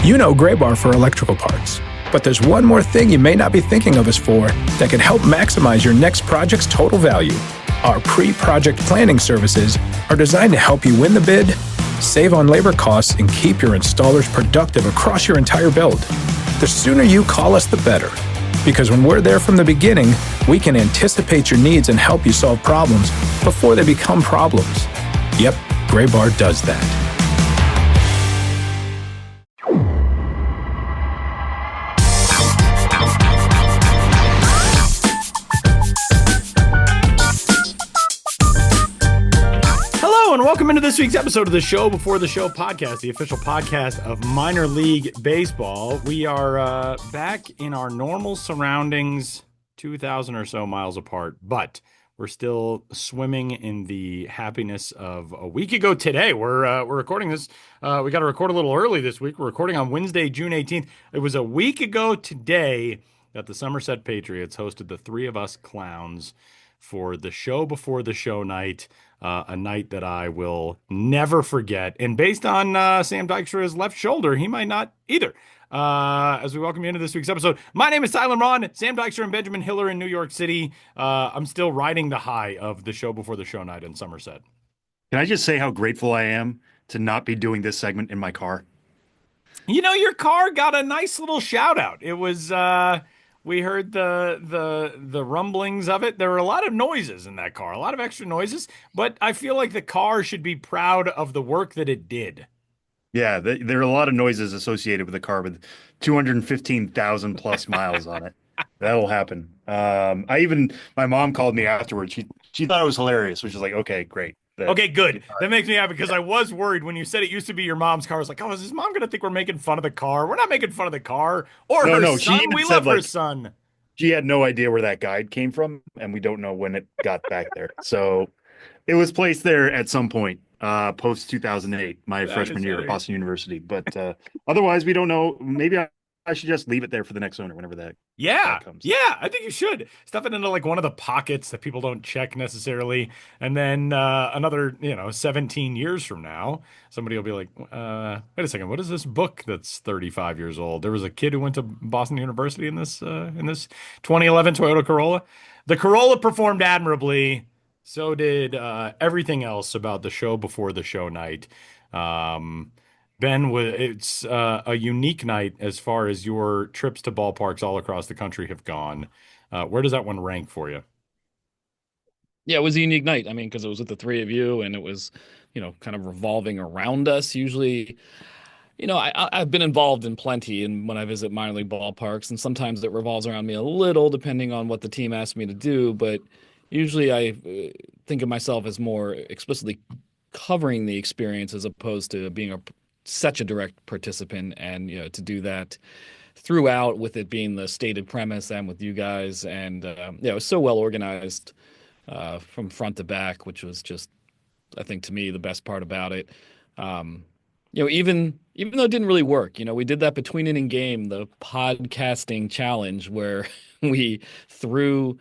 You know Gray Bar for electrical parts, but there's one more thing you may not be thinking of us for that can help maximize your next project's total value. Our pre-project planning services are designed to help you win the bid, save on labor costs, and keep your installers productive across your entire build. The sooner you call us, the better. Because when we're there from the beginning, we can anticipate your needs and help you solve problems before they become problems. Yep, Gray Bar does that. Hello and welcome into this week's episode of the Show Before the Show podcast, the official podcast of minor league baseball. We are back in our normal surroundings, 2,000 or so miles apart, but we're still swimming in the happiness of a week ago today. We're recording this. We got to record a little early this week. We're recording on Wednesday, June 18th. It was a week ago today that the Somerset Patriots hosted the Three of Us Clowns for the Show Before the Show night, a night that I will never forget. And based on Sam Dykstra's left shoulder, he might not either. As we welcome you into this week's episode, my name is Tyler Ron, Sam Dykstra and Benjamin Hiller in New York City. I'm still riding the high of the Show Before the Show night in Somerset. Can I just say how grateful I am to not be doing this segment in my car? You know, your car got a nice little shout out. It was, we heard the rumblings of it. There were a lot of noises in that car, a lot of extra noises, but I feel like the car should be proud of the work that it did. Yeah, there are a lot of noises associated with a car with 215,000 plus miles on it. That'll happen. My mom called me afterwards. She thought it was hilarious, which is like, okay, great. Okay, good. That makes me happy because I was worried when you said it used to be your mom's car. I was like, oh, is his mom going to think we're making fun of the car? We're not making fun of the car or her son. We love her son. She had no idea where that guide came from, and we don't know when it got back there. So it was placed there at some point, post 2008, my freshman year at Boston University. But otherwise, we don't know. Maybe I should just leave it there for the next owner whenever that comes. Yeah, I think you should. Stuff it into like one of the pockets that people don't check necessarily. And then another, 17 years from now, somebody will be like, wait a second, what is this book that's 35 years old? There was a kid who went to Boston University in this 2011 Toyota Corolla. The Corolla performed admirably. So did everything else about the Show Before the Show night. Ben, it's a unique night as far as your trips to ballparks all across the country have gone. Where does that one rank for you? Yeah, it was a unique night. I mean, because it was with the three of you and it was, kind of revolving around us. Usually, I've been involved in plenty and when I visit minor league ballparks, and sometimes it revolves around me a little depending on what the team asks me to do. But usually I think of myself as more explicitly covering the experience as opposed to being such a direct participant, and to do that throughout with it being the stated premise and with you guys, and it was so well organized from front to back, which was just, I think, to me, the best part about it. Even though it didn't really work, we did that between inning game, the podcasting challenge, where we threw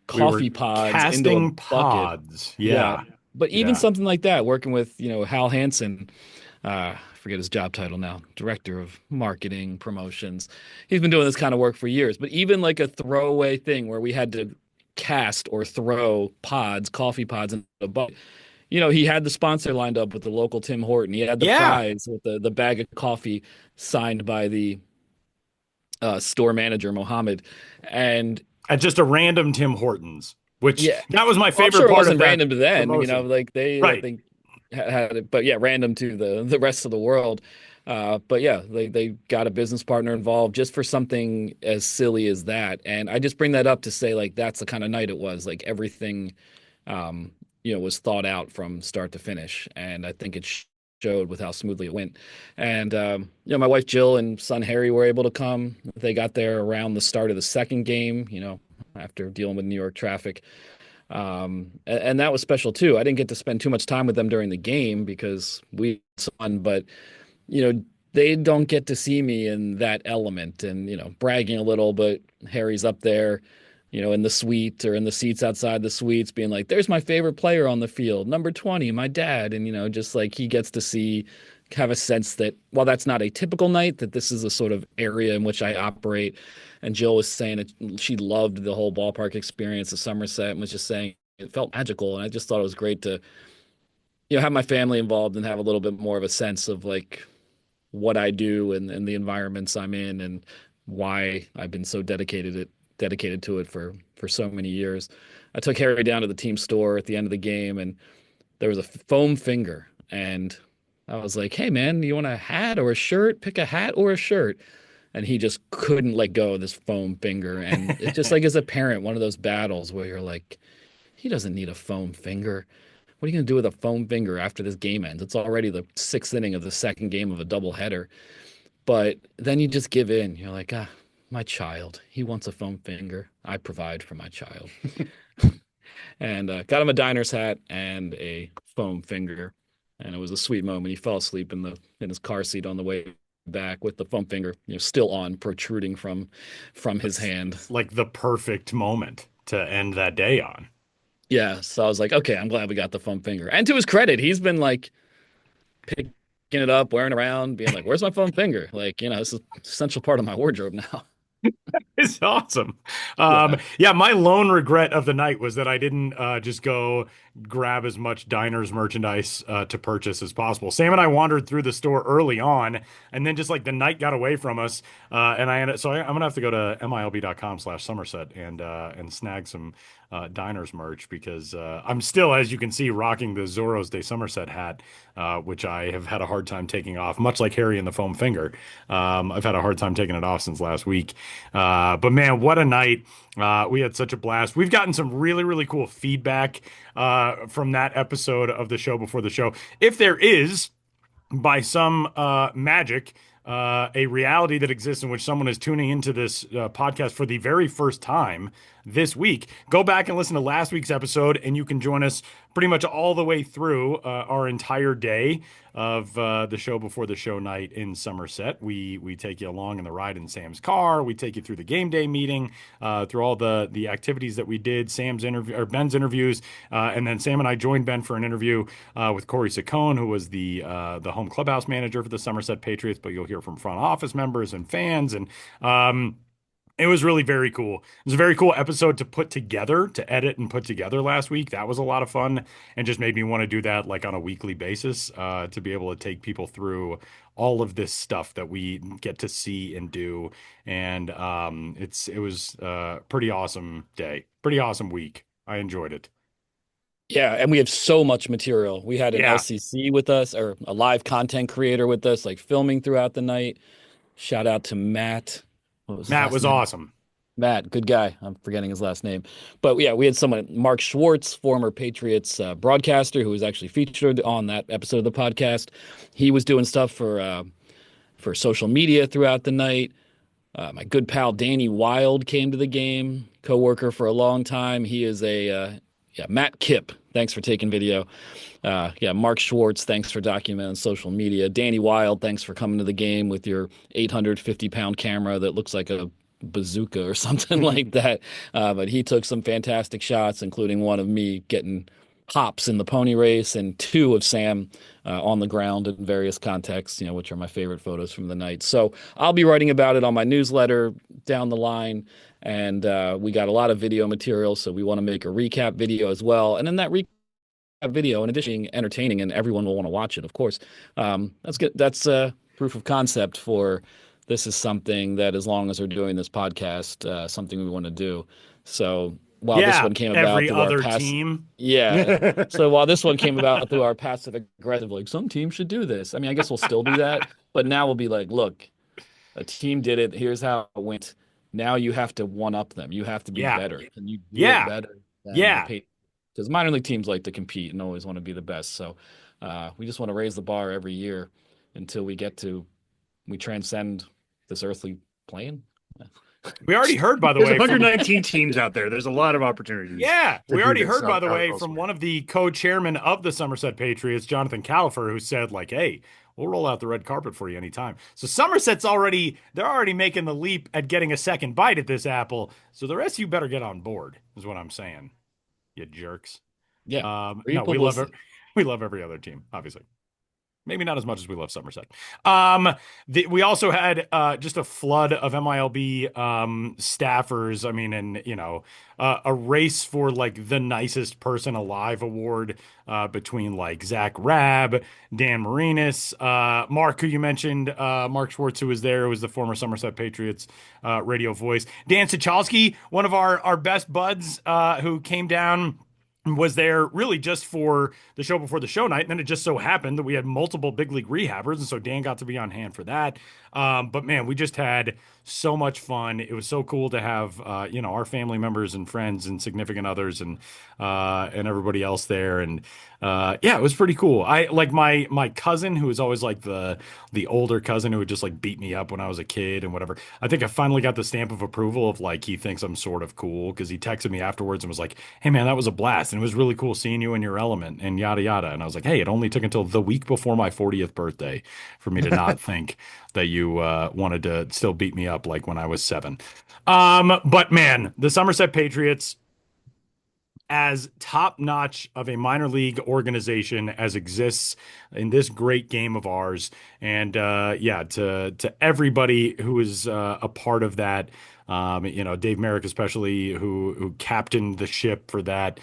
coffee pods into a bucket. Yeah. But even something like that, working with Hal Hansen. I forget his job title now, director of marketing promotions. He's been doing this kind of work for years, but even like a throwaway thing where we had to cast or throw coffee pods in a bucket. He had the sponsor lined up with the local Tim Horton. He had the prize with the bag of coffee signed by the store manager, Mohammed. And at just a random Tim Hortons, which that was my favorite part. It wasn't of that random to them, promotion. I think had it, but random to the rest of the world. But they got a business partner involved just for something as silly as that. And I just bring that up to say, like, that's the kind of night it was. Like, everything, was thought out from start to finish. And I think it showed with how smoothly it went. And, my wife Jill and son Harry were able to come. They got there around the start of the second game, after dealing with New York traffic. And that was special too. I didn't get to spend too much time with them during the game because we won, but they don't get to see me in that element and bragging a little, but Harry's up there, in the suite or in the seats outside the suites being like, there's my favorite player on the field, number 20, my dad. And, just like he gets to see have a sense that while that's not a typical night, that this is a sort of area in which I operate. And Jill was saying that she loved the whole ballpark experience of Somerset and was just saying it felt magical. And I just thought it was great to, have my family involved and have a little bit more of a sense of like what I do and the environments I'm in and why I've been so dedicated to it for so many years. I took Harry down to the team store at the end of the game, and there was a foam finger, and I was like, "Hey man, you want a hat or a shirt? Pick a hat or a shirt." And he just couldn't let go of this foam finger, and it's just like as a parent, one of those battles where you're like, he doesn't need a foam finger. What are you going to do with a foam finger after this game ends? It's already the sixth inning of the second game of a doubleheader. But then you just give in. You're like, my child, he wants a foam finger. I provide for my child. And got him a Diners hat and a foam finger. And it was a sweet moment. He fell asleep in his car seat on the way back with the foam finger, still on, protruding from his hand. Like the perfect moment to end that day on. Yeah, so I was like, okay, I'm glad we got the foam finger. And to his credit, he's been like picking it up, wearing it around, being like, "Where's my foam finger?" Like, this is an essential part of my wardrobe now. It's awesome. Yeah. Yeah, my lone regret of the night was that I didn't just go grab as much Diners merchandise to purchase as possible. Sam and I wandered through the store early on, and then just like the night got away from us, and I'm gonna have to go to milb.com/Somerset and snag some Diners merch because I'm still, as you can see, rocking the Zorro's de Somerset hat, which I have had a hard time taking off, much like Harry and the foam finger. I've had a hard time taking it off since last week. But man, what a night. We had such a blast. We've gotten some really, really cool feedback from that episode of the show before the show. If there is, by some magic, a reality that exists in which someone is tuning into this podcast for the very first time this week, go back and listen to last week's episode, and you can join us pretty much all the way through our entire day of the show before the show night in Somerset. We take you along in the ride in Sam's car. We take you through the game day meeting, through all the activities that we did, Sam's interview or Ben's interviews, and then Sam and I joined Ben for an interview with Corey Saccone, who was the home clubhouse manager for the Somerset Patriots. But you'll hear from front office members and fans, and it was really very cool. It was a very cool episode to put together, to edit and put together last week. That was a lot of fun and just made me want to do that like on a weekly basis, to be able to take people through all of this stuff that we get to see and do. And it was a pretty awesome day, pretty awesome week. I enjoyed it. Yeah, and we have so much material. We had an Yeah. LCC with us, or a live content creator with us, like filming throughout the night. Shout out to Matt. What was his Matt last was name? awesome. Matt, good guy. I'm forgetting his last name. But yeah, we had someone, Mark Schwartz, former Patriots broadcaster, who was actually featured on that episode of the podcast. He was doing stuff for social media throughout the night. My good pal Danny Wild came to the game, coworker for a long time. He is Matt Kipp. Thanks for taking video. Mark Schwartz, thanks for documenting social media. Danny Wild, thanks for coming to the game with your 850-pound camera that looks like a bazooka or something like that. But he took some fantastic shots, including one of me getting hops in the pony race and two of Sam on the ground in various contexts, which are my favorite photos from the night. So I'll be writing about it on my newsletter down the line. And we got a lot of video material, so we want to make a recap video as well. And in that recap video, in addition to being entertaining, and everyone will want to watch it, of course, that's good. That's proof of concept for this is something that, as long as we're doing this podcast, something we want to do. So while this one came about every through other our team. yeah. So while this one came about through our passive aggressive, like some teams should do this. I mean, I guess we'll still do that, but now we'll be like, look, a team did it. Here's how it went. Now you have to one up them. You have to be better. Can you do it better? Because minor league teams like to compete and always want to be the best. So we just want to raise the bar every year until we transcend this earthly plane. We already heard, by the There's way, 119 teams out there. There's a lot of opportunities. Yeah, to we do already this heard, by the way, elsewhere. from one of the co-chairmen of the Somerset Patriots, Jonathan Califer, who said, like, hey, we'll roll out the red carpet for you anytime. So Somerset's they're already making the leap at getting a second bite at this apple. So the rest of you better get on board, is what I'm saying, you jerks. Yeah. No, we love it. We love every other team, obviously. Maybe not as much as we love Somerset. We also had just a flood of MILB staffers. I mean, and a race for like the nicest person alive award between like Zach Rabb, Dan Marinas, Mark, who you mentioned, Mark Schwartz, who was there, who was the former Somerset Patriots radio voice, Dan Sichalski, one of our best buds, who came down, was there really just for the show before the show night. And then it just so happened that we had multiple big league rehabbers. And so Dan got to be on hand for that. But man, we just had so much fun. It was so cool to have, our family members and friends and significant others and everybody else there. And it was pretty cool. I like my cousin, who was always like the older cousin who would just like beat me up when I was a kid and whatever. I think I finally got the stamp of approval of like, he thinks I'm sort of cool, because he texted me afterwards and was like, "Hey man, that was a blast. And it was really cool seeing you in your element," and yada yada. And I was like, "Hey, it only took until the week before my 40th birthday for me to not think that you wanted to still beat me up like when I was 7." But man, the Somerset Patriots, as top-notch of a minor league organization as exists in this great game of ours, and to everybody who is a part of that, Dave Merrick especially, who captained the ship for that.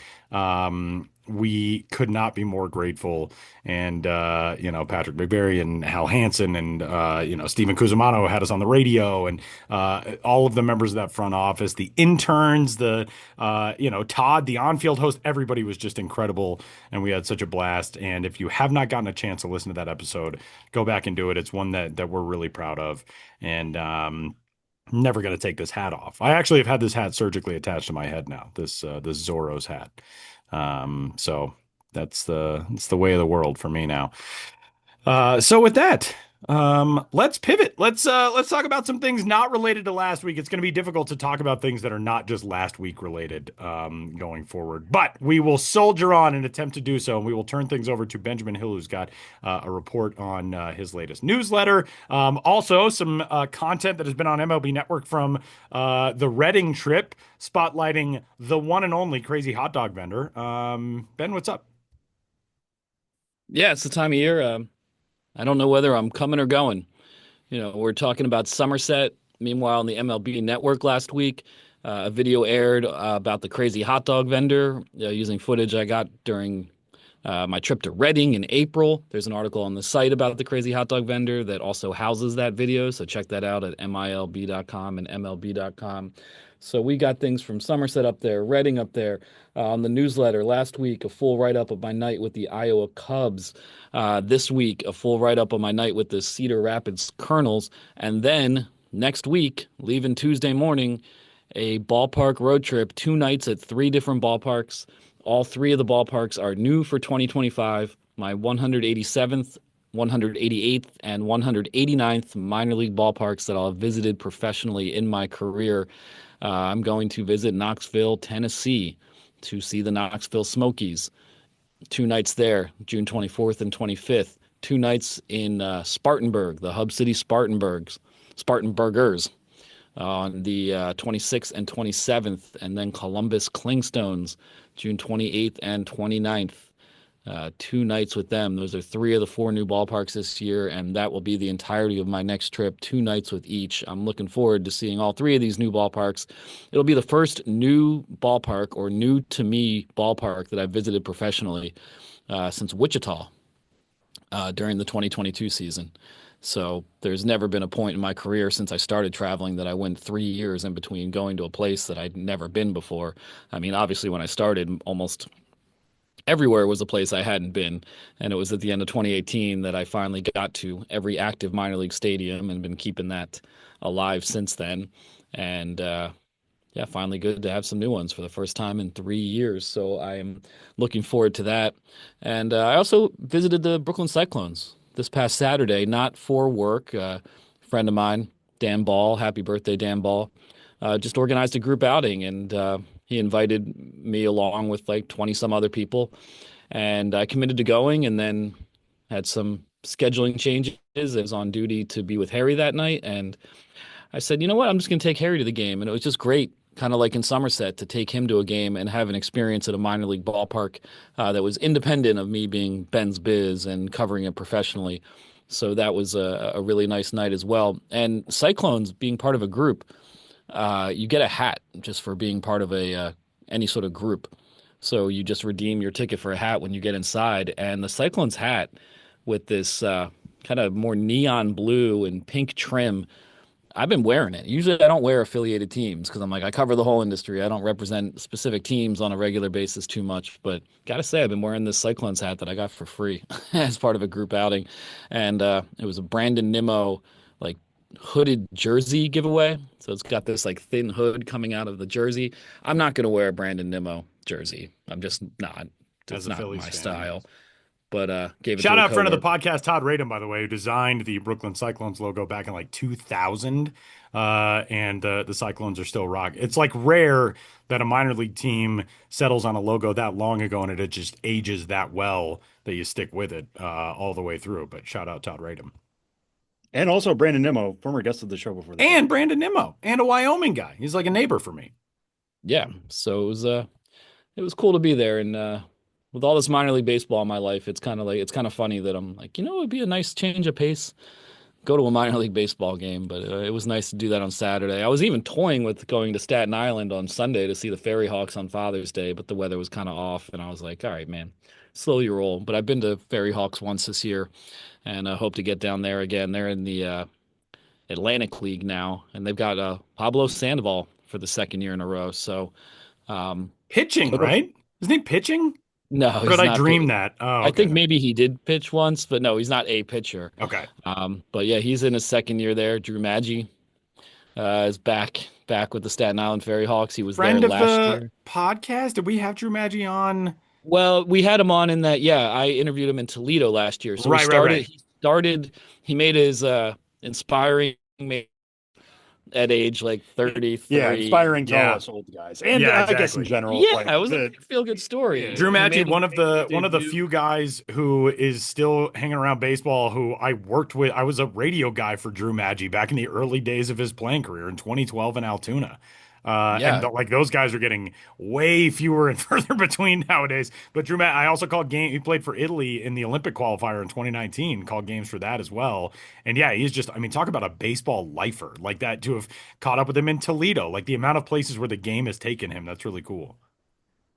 We could not be more grateful. And, Patrick McBarry and Hal Hansen and, Stephen Cusimano had us on the radio, and all of the members of that front office, the interns, Todd, the on-field host, everybody was just incredible. And we had such a blast. And if you have not gotten a chance to listen to that episode, go back and do it. It's one that we're really proud of. And, never going to take this hat off. I actually have had this hat surgically attached to my head now, this Zorro's hat. So that's the way of the world for me now. So with that, let's pivot. Let's talk about some things not related to last week. It's going to be difficult to talk about things that are not just last week related, going forward, but we will soldier on and attempt to do so. And we will turn things over to Benjamin Hill, who's got a report on his latest newsletter. Also some content that has been on MLB Network from the Reading trip, spotlighting the one and only crazy hot dog vendor. Ben, what's up? Yeah, it's the time of year. I don't know whether I'm coming or going. We're talking about Somerset. Meanwhile, on the MLB Network last week, a video aired about the crazy hot dog vendor, using footage I got during my trip to Reading in April. There's an article on the site about the crazy hot dog vendor that also houses that video, so check that out at milb.com and mlb.com. So we got things from Somerset up there, Reading up there. On the newsletter last week, a full write-up of my night with the Iowa Cubs. This week, a full write-up of my night with the Cedar Rapids Colonels. And then next week, leaving Tuesday morning, a ballpark road trip, 2 nights at 3 different ballparks. All 3 of the ballparks are new for 2025. My 187th, 188th, and 189th minor league ballparks that I'll have visited professionally in my career. I'm going to visit Knoxville, Tennessee, to see the Knoxville Smokies. 2 nights there, June 24th and 25th. 2 nights in Spartanburg, the Hub City Spartanburgers, on the 26th and 27th, and then Columbus Clingstones, June 28th and 29th. 2 nights with them. Those are 3 of the 4 new ballparks this year, and that will be the entirety of my next trip, 2 nights with each. I'm looking forward to seeing all 3 of these new ballparks. It'll be the first new ballpark, or new to me ballpark, that I've visited professionally since Wichita during the 2022 season. So there's never been a point in my career since I started traveling that I went 3 years in between going to a place that I'd never been before. I mean, obviously when I started, almost everywhere was a place I hadn't been, and it was at the end of 2018 that I finally got to every active minor league stadium, and been keeping that alive since then. And finally good to have some new ones for the first time in 3 years. So I'm looking forward to that. And I also visited the Brooklyn Cyclones this past Saturday, not for work. A friend of mine, Dan Ball, happy birthday, Dan Ball, just organized a group outing, and he invited me along with like 20 some other people, and I committed to going, and then had some scheduling changes. I was on duty to be with Harry that night, and I said, you know what, I'm just going to take Harry to the game. And it was just great kind of like in Somerset, to take him to a game and have an experience at a minor league ballpark that was independent of me being Ben's biz and covering it professionally. So that was a really nice night as well. And Cyclones being part of a group, you get a hat just for being part of a any sort of group. So you just redeem your ticket for a hat when you get inside. And the Cyclones hat with this kind of more neon blue and pink trim, I've been wearing it. Usually I don't wear affiliated teams because I'm like, I cover the whole industry. I don't represent specific teams on a regular basis too much. But gotta say, I've been wearing this Cyclones hat that I got for free as part of a group outing. And it was a Brandon Nimmo like hooded jersey giveaway. So it's got this like thin hood coming out of the jersey. I'm not gonna wear a Brandon Nimmo jersey. I'm just not. It's As a not Phillies my fan, style. But gave it shout to a out friend of the coworker. podcast, Todd Radom, by the way, who designed the Brooklyn Cyclones logo back in like 2000. And the Cyclones are still rock. It's like rare that a minor league team settles on a logo that long ago and it just ages that well that you stick with it all the way through. But shout out Todd Radom. And also Brandon Nimmo, former guest of the show before the And Brandon Nimmo, and a Wyoming guy. He's like a neighbor for me. Yeah. So it was cool to be there. And with all this minor league baseball in my life, it's kind of funny that I'm like, it'd be a nice change of pace, go to a minor league baseball game. But it was nice to do that on Saturday. I was even toying with going to Staten Island on Sunday to see the Ferry Hawks on Father's Day, but the weather was kind of off, and I was like, all right, man, slowly roll. But I've been to Ferry Hawks once this year, and I hope to get down there again. They're in the Atlantic League now, and they've got Pablo Sandoval for the second year in a row. So Pitching, right? Isn't he pitching? no, Or did he's I not. dream that? Oh, I okay. think maybe he did pitch once, but no, he's not a pitcher. Okay. But yeah, he's in his second year there. Drew Maggi is back with the Staten Island Ferry Hawks. He was there Friend of last the year. podcast. Did we have Drew Maggi on? Well, we had him on in that. Yeah, I interviewed him in Toledo last year. So he Right, right, started. right. He started. He made his inspiring at age like 33. Yeah, inspiring to Yeah. all us old guys, and Yeah, I guess in exactly. general, Yeah, like it was the a feel good story. Drew He Maggi, made one of the debut. few guys who is still hanging around baseball, who I worked with. I was a radio guy for Drew Maggi back in the early days of his playing career in 2012 in Altoona. Yeah, Like those guys are getting way fewer and further between nowadays. But Drew Maggi, I also called game. He played for Italy in the Olympic qualifier in 2019. Called games for that as well. And yeah, he's just. I mean, talk about a baseball lifer like that. To have caught up with him in Toledo, like the amount of places where the game has taken him. That's really cool.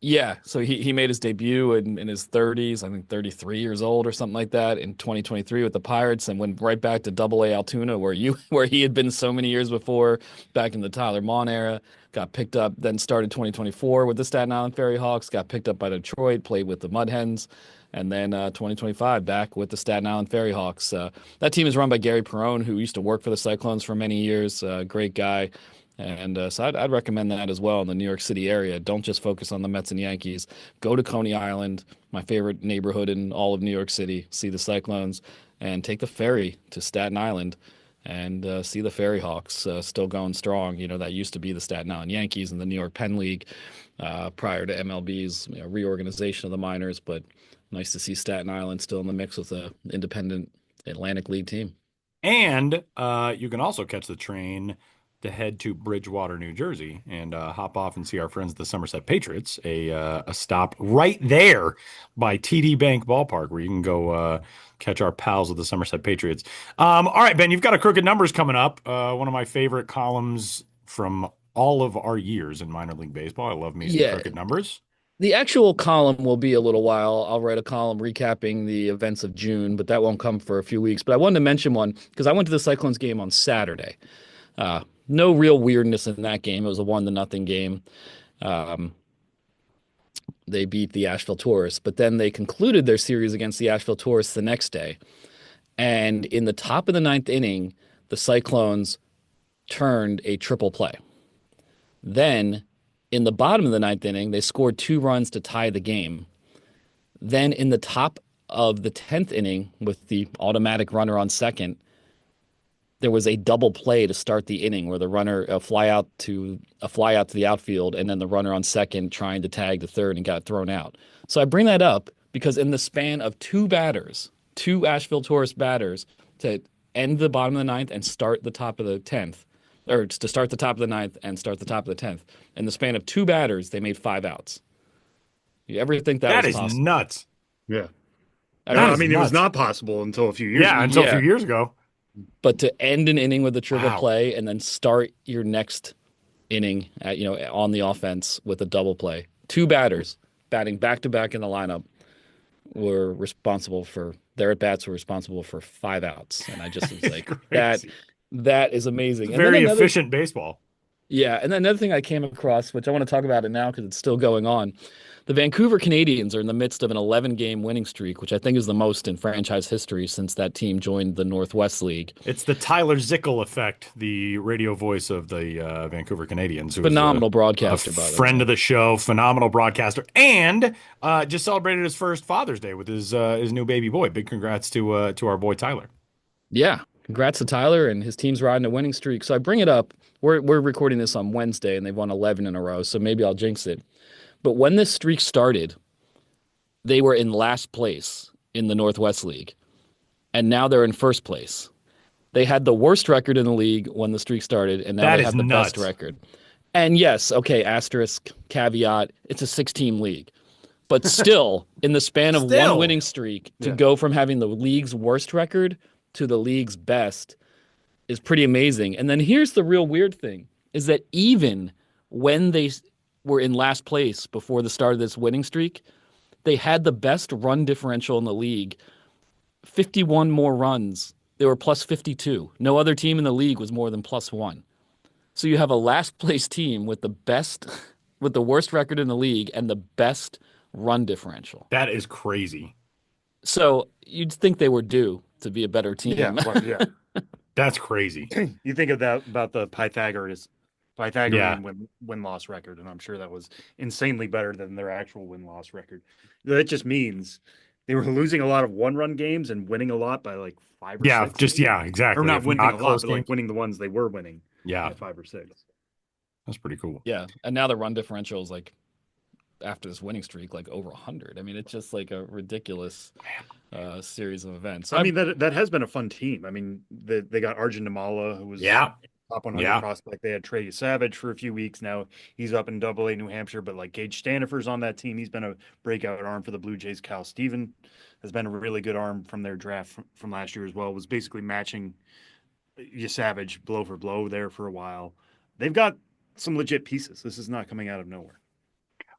yeah. So he made his debut in his 30s, I think 33 years old or something like that, in 2023 with the Pirates, and went right back to Double A Altoona, where he had been so many years before, back in the Tyler Maun era. Got picked up, then started 2024 with the Staten Island Ferry Hawks. Got picked up by Detroit, played with the Mud Hens, and then 2025 back with the Staten Island Ferry Hawks. That team is run by Gary Perone, who used to work for the Cyclones for many years. Great guy. And so I'd recommend that as well in the New York City area. Don't just focus on the Mets and Yankees. Go to Coney Island, my favorite neighborhood in all of New York City. See the Cyclones and take the ferry to Staten Island and see the Ferry Hawks still going strong. That used to be the Staten Island Yankees and the New York Penn League prior to MLB's reorganization of the minors. But nice to see Staten Island still in the mix with an independent Atlantic League team. And you can also catch the train to head to Bridgewater, New Jersey, and hop off and see our friends, the Somerset Patriots, a stop right there by TD Bank Ballpark, where you can go catch our pals of the Somerset Patriots. All right, Ben, you've got a Crooked Numbers coming up. One of my favorite columns from all of our years in minor league baseball. I love me some Yeah. Crooked Numbers. The actual column will be a little while. I'll write a column recapping the events of June, but that won't come for a few weeks. But I wanted to mention one because I went to the Cyclones game on Saturday. No real weirdness in that game. It was a 1-0 game. They beat the Asheville Tourists, but then they concluded their series against the Asheville Tourists the next day. And in the top of the ninth inning, the Cyclones turned a triple play. Then in the bottom of the ninth inning, they scored 2 runs to tie the game. Then in the top of the 10th inning, with the automatic runner on second, there was a double play to start the inning where the runner a fly out to the outfield, and then the runner on second trying to tag the third and got thrown out. So I bring that up because in the span of 2 Asheville Tourist batters, to end the bottom of the ninth and start the top of the 10th, or to start the top of the ninth and start the top of the 10th. In the span of 2 batters, they made 5 outs. You ever think that That was is possible? nuts. Yeah. That is It was nuts. not possible until a few years Yeah, ago. until a few years ago. But to end an inning with a triple Wow. play and then start your next inning on the offense with a double play. 2 batters batting back to back in the lineup were responsible for their at bats were responsible for 5 outs. And I just was like, that is amazing. It's very efficient baseball. Yeah, and then another thing I came across, which I want to talk about it now because it's still going on. The Vancouver Canadians are in the midst of an 11-game winning streak, which I think is the most in franchise history since that team joined the Northwest League. It's the Tyler Zickel effect, the radio voice of the Vancouver Canadians. Phenomenal broadcaster, by the way. Friend of the show, phenomenal broadcaster, and just celebrated his first Father's Day with his new baby boy. Big congrats to our boy Tyler. Yeah, congrats to Tyler, and his team's riding a winning streak. So I bring it up. We're recording this on Wednesday, and they've won 11 in a row, so maybe I'll jinx it. But when this streak started, they were in last place in the Northwest League, and now they're in first place. They had the worst record in the league when the streak started, and now they have the best record. And yes, okay, asterisk, caveat, it's a 6-team league. But still, in the span of one winning streak, to go from having the league's worst record to the league's best is pretty amazing. And then here's the real weird thing, is that even when they were in last place before the start of this winning streak, they had the best run differential in the league, 51 more runs. They were plus 52. No other team in the league was more than plus 1. So you have a last place team with the worst record in the league and the best run differential. That is crazy. So you'd think they were due to be a better team. Yeah. That's crazy. You think of that about the Pythagorean win-loss record, and I'm sure that was insanely better than their actual win-loss record. That just means they were losing a lot of one-run games and winning a lot by like 5 or 6. Exactly. Or not winning a lot, close but like games. winning the ones they were winning. Yeah, by 5 or 6. That's pretty cool. Yeah, and now the run differential is like, after this winning streak, like over 100. I mean, it's just like a ridiculous series of events. I mean, that has been a fun team. I mean, they got Arjun Nimala, who was top 100 prospect. They had Trey Savage for a few weeks. Now he's up in Double-A New Hampshire, but like Gage Stanifer's on that team. He's been a breakout arm for the Blue Jays. Cal Steven has been a really good arm from their draft from last year as well. Was basically matching Savage blow for blow there for a while. They've got some legit pieces. This is not coming out of nowhere.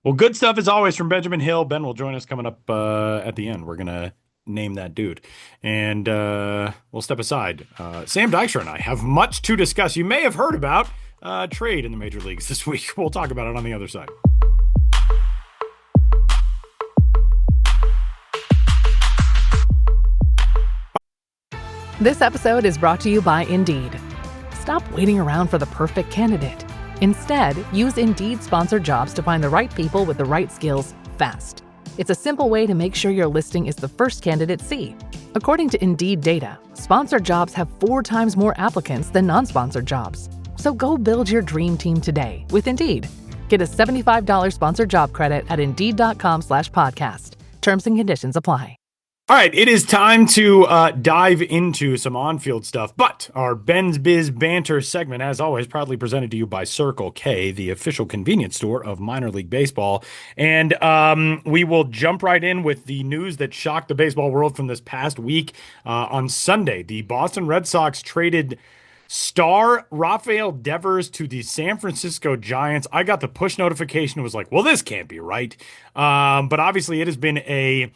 Well, good stuff as always from Benjamin Hill. Ben will join us coming up at the end. We're going to name that dude. And we'll step aside. Sam Dykstra and I have much to discuss. You may have heard about trade in the major leagues this week. We'll talk about it on the other side. This episode is brought to you by Indeed. Stop waiting around for the perfect candidate. Instead, use Indeed sponsored jobs to find the right people with the right skills fast. It's a simple way to make sure your listing is the first candidates see. According to Indeed data, sponsored jobs have 4 times more applicants than non-sponsored jobs. So go build your dream team today with Indeed. Get a $75 sponsored job credit at Indeed.com/podcast. Terms and conditions apply. All right, it is time to dive into some on-field stuff, but our Ben's Biz Banter segment, as always, proudly presented to you by Circle K, the official convenience store of minor league baseball. And we will jump right in with the news that shocked the baseball world from this past week. On Sunday, the Boston Red Sox traded star Rafael Devers to the San Francisco Giants. I got the push notification. It was like, well, this can't be right. But obviously it has been a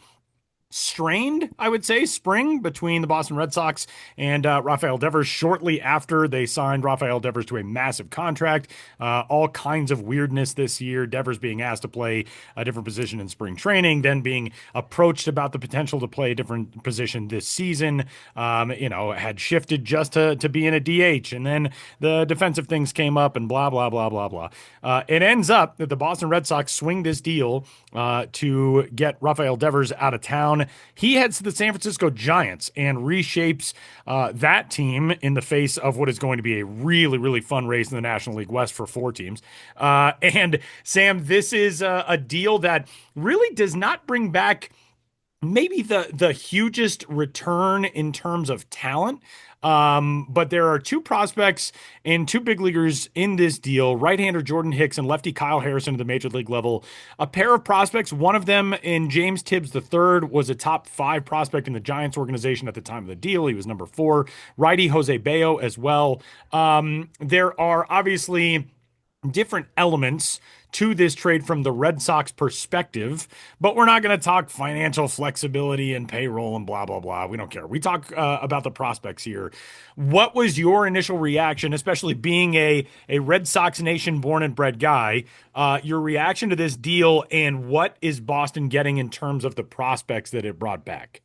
strained, I would say, spring between the Boston Red Sox and Rafael Devers shortly after they signed Rafael Devers to a massive contract. All kinds of weirdness this year. Devers being asked to play a different position in spring training, then being approached about the potential to play a different position this season. Had shifted just to be in a DH, and then the defensive things came up and blah, blah, blah, blah, blah. It ends up that the Boston Red Sox swing this deal to get Rafael Devers out of town. He heads to the San Francisco Giants and reshapes that team in the face of what is going to be a really, really fun race in the National League West for 4 teams. And Sam, this is a deal that really does not bring back maybe the hugest return in terms of talent. But there are two prospects and two big leaguers in this deal, right-hander Jordan Hicks and lefty Kyle Harrison at the major league level. A pair of prospects, one of them in James Tibbs III was a top 5 prospect in the Giants organization at the time of the deal. He was number 4. Righty Jose Bayo as well. There are obviously different elements to this trade from the Red Sox perspective, but we're not going to talk financial flexibility and payroll and blah, blah, blah. We don't care. We talk about the prospects here. What was your initial reaction, especially being a Red Sox Nation born and bred guy, your reaction to this deal, and what is Boston getting in terms of the prospects that it brought back?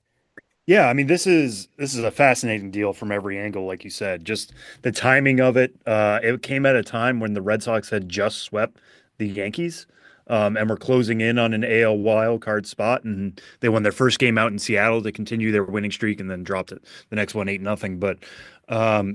Yeah, I mean, this is a fascinating deal from every angle, like you said. Just the timing of it. It came at a time when the Red Sox had just swept the Yankees, and were closing in on an AL wild card spot, and they won their first game out in Seattle to continue their winning streak, and then dropped it the next one 8-0. But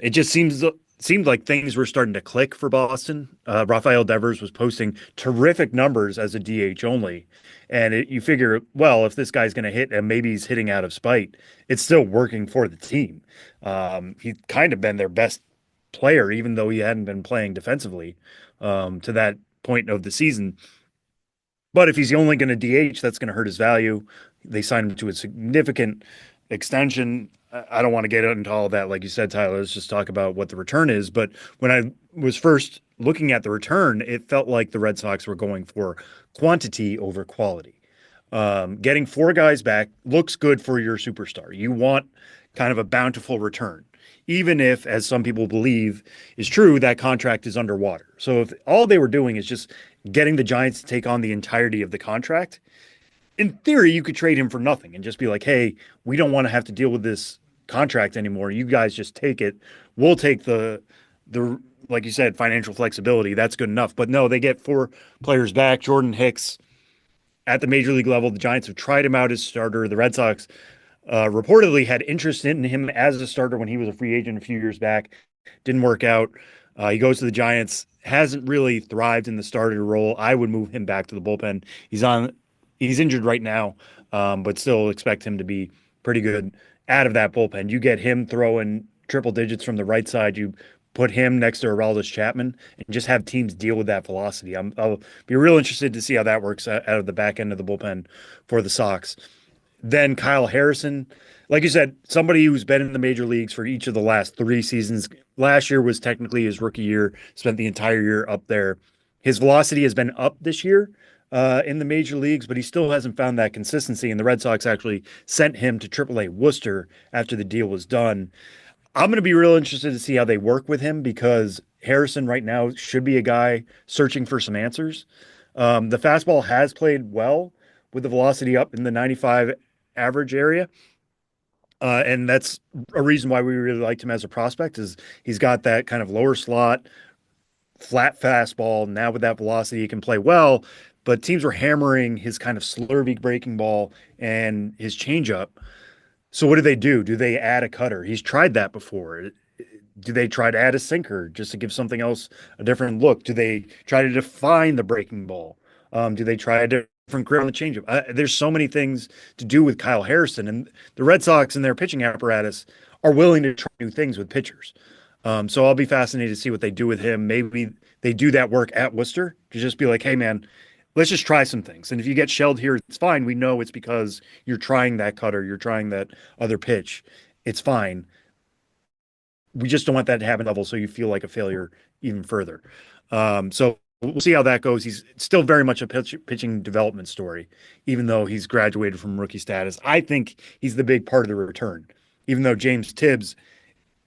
it just seemed like things were starting to click for Boston. Rafael Devers was posting terrific numbers as a DH only. And you figure, well, if this guy's going to hit and maybe he's hitting out of spite, it's still working for the team. He's kind of been their best player, even though he hadn't been playing defensively to that point of the season. But if he's only going to DH, that's going to hurt his value. They signed him to a significant extension. I don't want to get into all of that. Like you said, Tyler, let's just talk about what the return is. But when I was first looking at the return, it felt like the Red Sox were going for quantity over quality. Getting 4 guys back looks good for your superstar. You want kind of a bountiful return, even if, as some people believe is true, that contract is underwater. So if all they were doing is just getting the Giants to take on the entirety of the contract, in theory, you could trade him for nothing and just be like, hey, we don't want to have to deal with this contract anymore. You guys just take it. We'll take the like you said, financial flexibility. That's good enough. But no, they get 4 players back. Jordan Hicks at the major league level. The Giants have tried him out as starter. The Red Sox reportedly had interest in him as a starter when he was a free agent a few years back. Didn't work out. He goes to the Giants. Hasn't really thrived in the starter role. I would move him back to the bullpen. He's injured right now, but still expect him to be pretty good out of that bullpen. You get him throwing triple digits from the right side. You put him next to Aroldis Chapman and just have teams deal with that velocity. I'll be real interested to see how that works out of the back end of the bullpen for the Sox. Then Kyle Harrison, like you said, somebody who's been in the major leagues for each of the last 3 seasons. Last year was technically his rookie year, spent the entire year up there. His velocity has been up this year in the major leagues, but he still hasn't found that consistency. And the Red Sox actually sent him to AAA Worcester after the deal was done. I'm going to be real interested to see how they work with him, because Harrison right now should be a guy searching for some answers. The fastball has played well with the velocity up in the 95 average area. And that's a reason why we really liked him as a prospect, is he's got that kind of lower slot, flat fastball. Now with that velocity, he can play well, but teams were hammering his kind of slurvy breaking ball and his changeup. So what do? Do they add a cutter? He's tried that before. Do they try to add a sinker just to give something else a different look? Do they try to define the breaking ball? Do they try a different grip on the changeup? There's so many things to do with Kyle Harrison, and the Red Sox and their pitching apparatus are willing to try new things with pitchers. So I'll be fascinated to see what they do with him. Maybe they do that work at Worcester to just be like, hey, man, let's just try some things. And if you get shelled here, it's fine. We know it's because you're trying that cutter, you're trying that other pitch. It's fine. We just don't want that to happen level, so you feel like a failure even further. So we'll see how that goes. He's still very much a pitching development story, even though he's graduated from rookie status. I think he's the big part of the return, even though James Tibbs,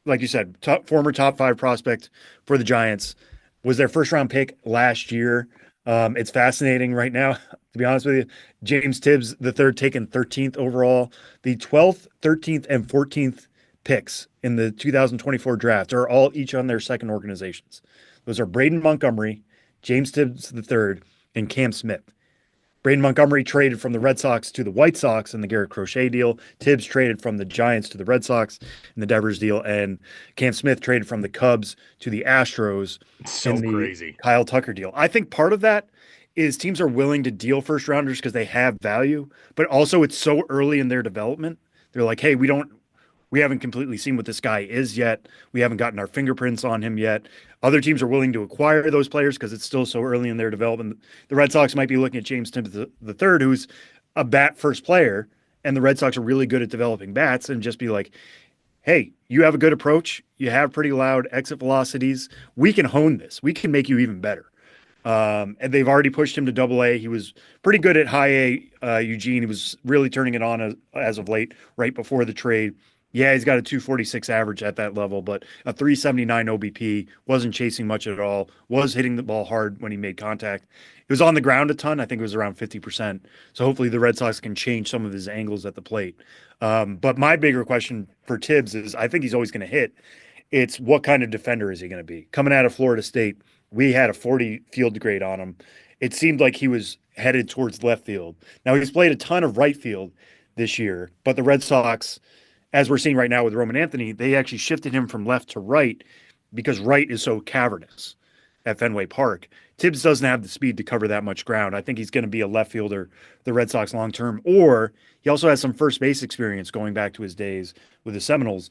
like you said, former top 5 prospect for the Giants, was their first-round pick last year. It's fascinating right now, to be honest with you. James Tibbs, the third, taken 13th overall. The 12th, 13th, and 14th picks in the 2024 draft are all each on their second organizations. Those are Braden Montgomery, James Tibbs III, and Cam Smith. Braden Montgomery traded from the Red Sox to the White Sox in the Garrett Crochet deal. Tibbs traded from the Giants to the Red Sox in the Devers deal. And Cam Smith traded from the Cubs to the Astros in the crazy Kyle Tucker deal. I think part of that is teams are willing to deal first rounders because they have value, but also it's so early in their development. They're like, hey, we're we haven't completely seen what this guy is yet. We haven't gotten our fingerprints on him yet. Other teams are willing to acquire those players because it's still so early in their development. The Red Sox might be looking at James Tibbs the third, who's a bat first player, and the Red Sox are really good at developing bats, and just be like, hey, you have a good approach. You have pretty loud exit velocities. We can hone this. We can make you even better. And they've already pushed him to Double-A. He was pretty good at High A, Eugene. He was really turning it on as of late, right before the trade. Yeah, he's got a 246 average at that level, but a 379 OBP, wasn't chasing much at all, was hitting the ball hard when he made contact. It was on the ground a ton. I think it was around 50%. So hopefully the Red Sox can change some of his angles at the plate. But my bigger question for Tibbs is, I think he's always going to hit. It's what kind of defender is he going to be? Coming out of Florida State, we had a 40 field grade on him. It seemed like he was headed towards left field. Now, he's played a ton of right field this year, but the Red Sox, as we're seeing right now with Roman Anthony, they actually shifted him from left to right because right is so cavernous at Fenway Park. Tibbs doesn't have the speed to cover that much ground. I think he's going to be a left fielder, the Red Sox long term, or he also has some first base experience going back to his days with the Seminoles.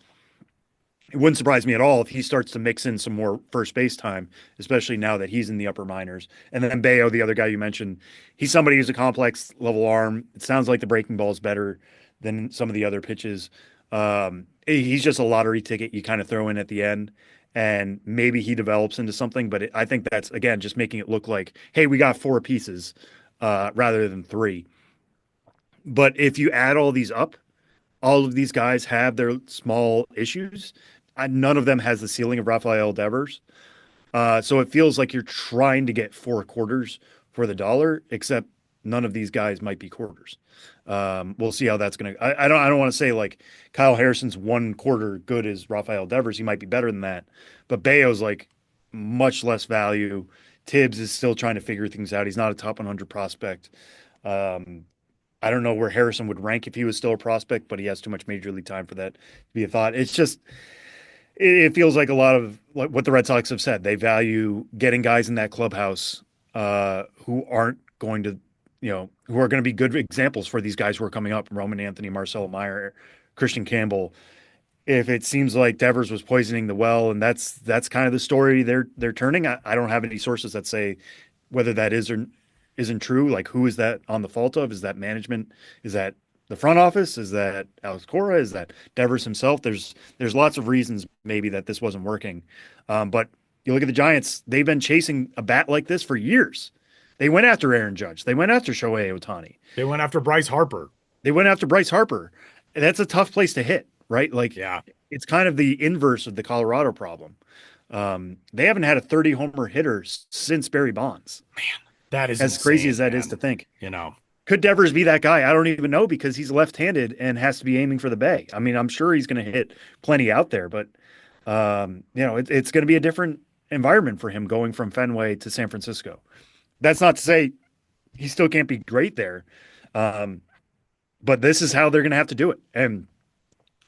It wouldn't surprise me at all if he starts to mix in some more first base time, especially now that he's in the upper minors. And then Bayo, the other guy you mentioned, he's somebody who's a complex level arm. It sounds like the breaking ball is better than some of the other pitches. He's just a lottery ticket you kind of throw in at the end, and maybe he develops into something. But I think that's, again, just making it look like, hey, we got 4 pieces rather than 3. But if you add all these up, all of these guys have their small issues. None of them has the ceiling of Rafael Devers. So it feels like you're trying to get 4 quarters for the dollar, except none of these guys might be quarters. We'll see how that's going to. I don't want to say like Kyle Harrison's 1 quarter good as Rafael Devers. He might be better than that, but Bayo's like much less value. Tibbs is still trying to figure things out. He's not a top 100 prospect. I don't know where Harrison would rank if he was still a prospect, but he has too much major league time for that to be a thought. It's just, it feels like a lot of like what the Red Sox have said. They value getting guys in that clubhouse who aren't going to, who are going to be good examples for these guys who are coming up: Roman Anthony, Marcelo Meyer, Christian Campbell. If it seems like Devers was poisoning the well, and that's kind of the story they're turning. I don't have any sources that say whether that is or isn't true. Like, who is that on the fault of? Is that management? Is that the front office? Is that Alex Cora? Is that Devers himself? There's lots of reasons maybe that this wasn't working. But you look at the Giants, they've been chasing a bat like this for years. They went after Aaron Judge. They went after Shohei Ohtani. They went after Bryce Harper. That's a tough place to hit, right? Like, yeah, it's kind of the inverse of the Colorado problem. They haven't had a 30 homer hitter since Barry Bonds. Man, that is as insane, crazy as that is to think. Could Devers be that guy? I don't even know, because he's left-handed and has to be aiming for the bay. I mean, I'm sure he's going to hit plenty out there, but it's going to be a different environment for him going from Fenway to San Francisco. That's not to say he still can't be great there. But this is how they're going to have to do it. And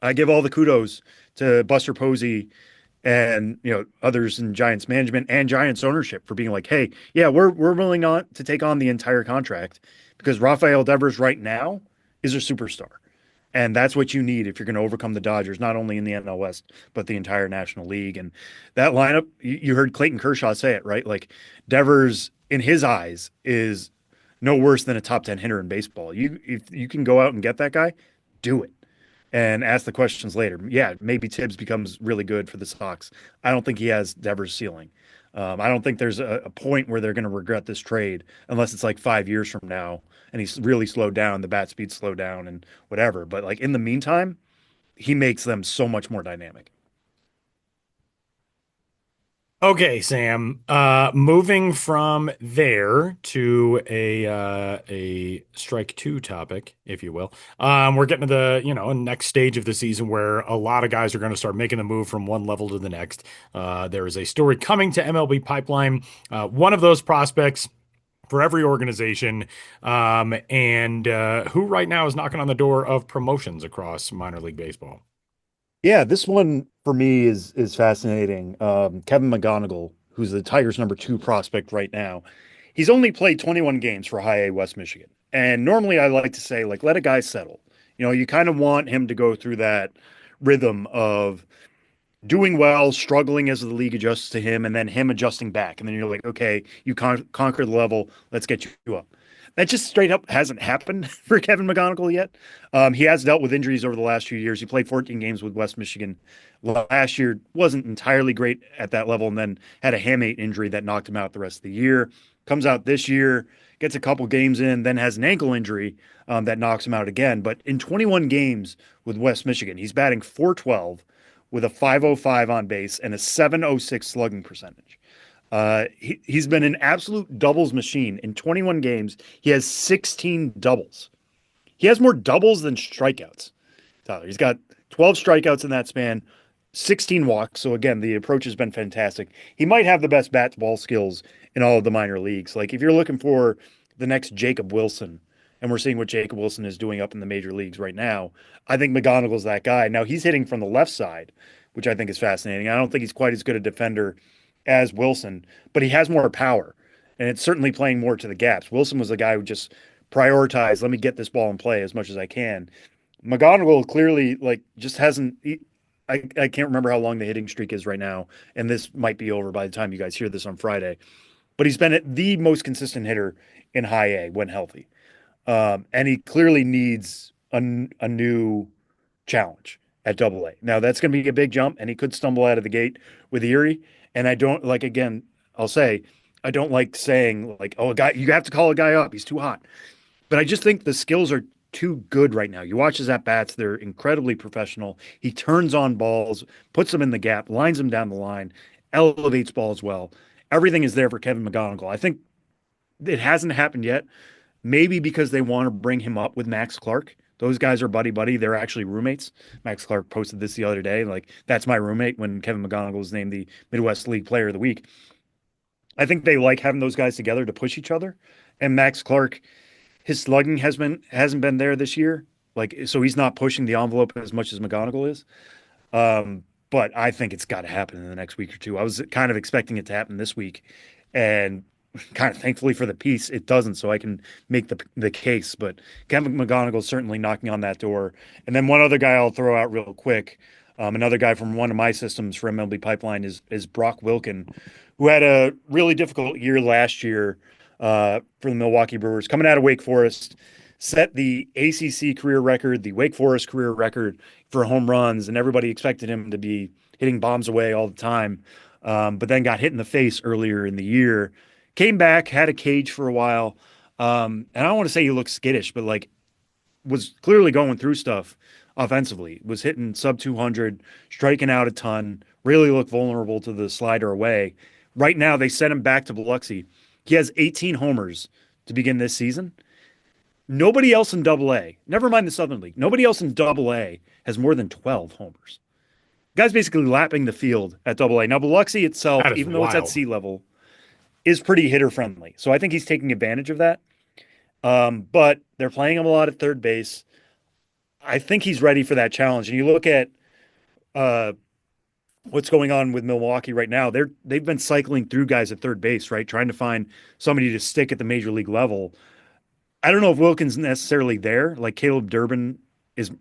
I give all the kudos to Buster Posey and others in Giants management and Giants ownership for being like, hey, yeah, we're willing to take on the entire contract, because Rafael Devers right now is a superstar. And that's what you need if you're going to overcome the Dodgers, not only in the NL West, but the entire National League. And that lineup, you heard Clayton Kershaw say it, right? Like, Devers, in his eyes, is no worse than a top 10 hitter in baseball. If you can go out and get that guy, do it. And ask the questions later. Yeah, maybe Tibbs becomes really good for the Sox. I don't think he has Devers' ceiling. I don't think there's a point where they're going to regret this trade unless it's like 5 years from now and he's really slowed down, the bat speed slowed down and whatever. But like in the meantime, he makes them so much more dynamic. Okay, Sam. Moving from there to a strike 2 topic, if you will. We're getting to the next stage of the season where a lot of guys are going to start making the move from one level to the next. There is a story coming to MLB Pipeline. One of those prospects for every organization, and who right now is knocking on the door of promotions across minor league baseball. Yeah, this one for me is fascinating. Kevin McGonigal, who's the Tigers' number 2 prospect right now, he's only played 21 games for High A West Michigan. And normally I like to say, like, let a guy settle. You kind of want him to go through that rhythm of doing well, struggling as the league adjusts to him, and then him adjusting back. And then you're like, okay, you conquer the level. Let's get you up. That just straight up hasn't happened for Kevin McGonigal yet. He has dealt with injuries over the last few years. He played 14 games with West Michigan last year, wasn't entirely great at that level, and then had a hamate injury that knocked him out the rest of the year. Comes out this year, gets a couple games in, then has an ankle injury that knocks him out again. But in 21 games with West Michigan, he's batting .412 with a .505 on base and a .706 slugging percentage. He's been an absolute doubles machine. In 21 games, he has 16 doubles. He has more doubles than strikeouts, Tyler. He's got 12 strikeouts in that span, 16 walks. So again, the approach has been fantastic. He might have the best bat to ball skills in all of the minor leagues. Like if you're looking for the next Jacob Wilson, and we're seeing what Jacob Wilson is doing up in the major leagues right now, I think McGonigal's that guy. Now he's hitting from the left side, which I think is fascinating. I don't think he's quite as good a defender as Wilson, but he has more power, and it's certainly playing more to the gaps. Wilson was a guy who just prioritized, let me get this ball in play as much as I can. McGonigal clearly just hasn't. I can't remember how long the hitting streak is right now, and this might be over by the time you guys hear this on Friday. But he's been the most consistent hitter in high A when healthy, and he clearly needs a new challenge at Double A. Now that's going to be a big jump, and he could stumble out of the gate with Erie. And I don't like. Again, I'll say I don't like saying oh, a guy, you have to call a guy up, he's too hot. But I just think the skills are too good right now. You watch his at-bats, they're incredibly professional. He turns on balls, puts them in the gap, lines them down the line, elevates balls well. Everything is there for Kevin McGonigal. I think it hasn't happened yet, maybe because they want to bring him up with Max Clark. Those guys are buddy-buddy. They're actually roommates. Max Clark posted this the other day. That's my roommate when Kevin McGonigal was named the Midwest League Player of the Week. I think they like having those guys together to push each other. And Max Clark, his slugging hasn't been there this year. So he's not pushing the envelope as much as McGonigal is. But I think it's got to happen in the next week or two. I was kind of expecting it to happen this week. And kind of thankfully for the piece, it doesn't, so I can make the case. But Kevin McGonigal is certainly knocking on that door. And then one other guy I'll throw out real quick, another guy from one of my systems for MLB Pipeline is Brock Wilken, who had a really difficult year last year for the Milwaukee Brewers. Coming out of Wake Forest, set the ACC career record, the Wake Forest career record for home runs, and everybody expected him to be hitting bombs away all the time, but then got hit in the face earlier in the year. Came back, had a cage for a while, and I don't want to say he looked skittish, but was clearly going through stuff offensively. Was hitting sub 200, striking out a ton, really looked vulnerable to the slider away. Right now, they sent him back to Biloxi. He has 18 homers to begin this season. Nobody else in Double A, never mind the Southern League, nobody else in Double A has more than 12 homers. Guy's basically lapping the field at Double A. Now, Biloxi itself, even though it's at sea level, is pretty hitter friendly. So I think he's taking advantage of that. But they're playing him a lot at third base. I think he's ready for that challenge. And you look at what's going on with Milwaukee right now. They've been cycling through guys at third base, right? Trying to find somebody to stick at the major league level. I don't know if Wilkins necessarily there. Caleb Durbin is a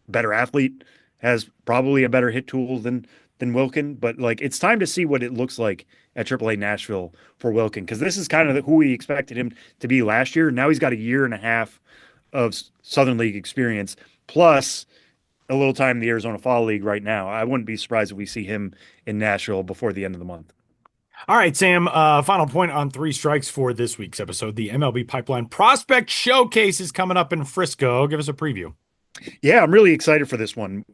better athlete, has probably a better hit tool than Wilkin, but it's time to see what it looks like at AAA Nashville for Wilkin, because this is kind of who we expected him to be last year. Now he's got a year and a half of Southern League experience, plus a little time in the Arizona Fall League right now. I wouldn't be surprised if we see him in Nashville before the end of the month. All right, Sam, final point on three strikes for this week's episode. The MLB Pipeline Prospect Showcase is coming up in Frisco. Give us a preview. Yeah, I'm really excited for this one.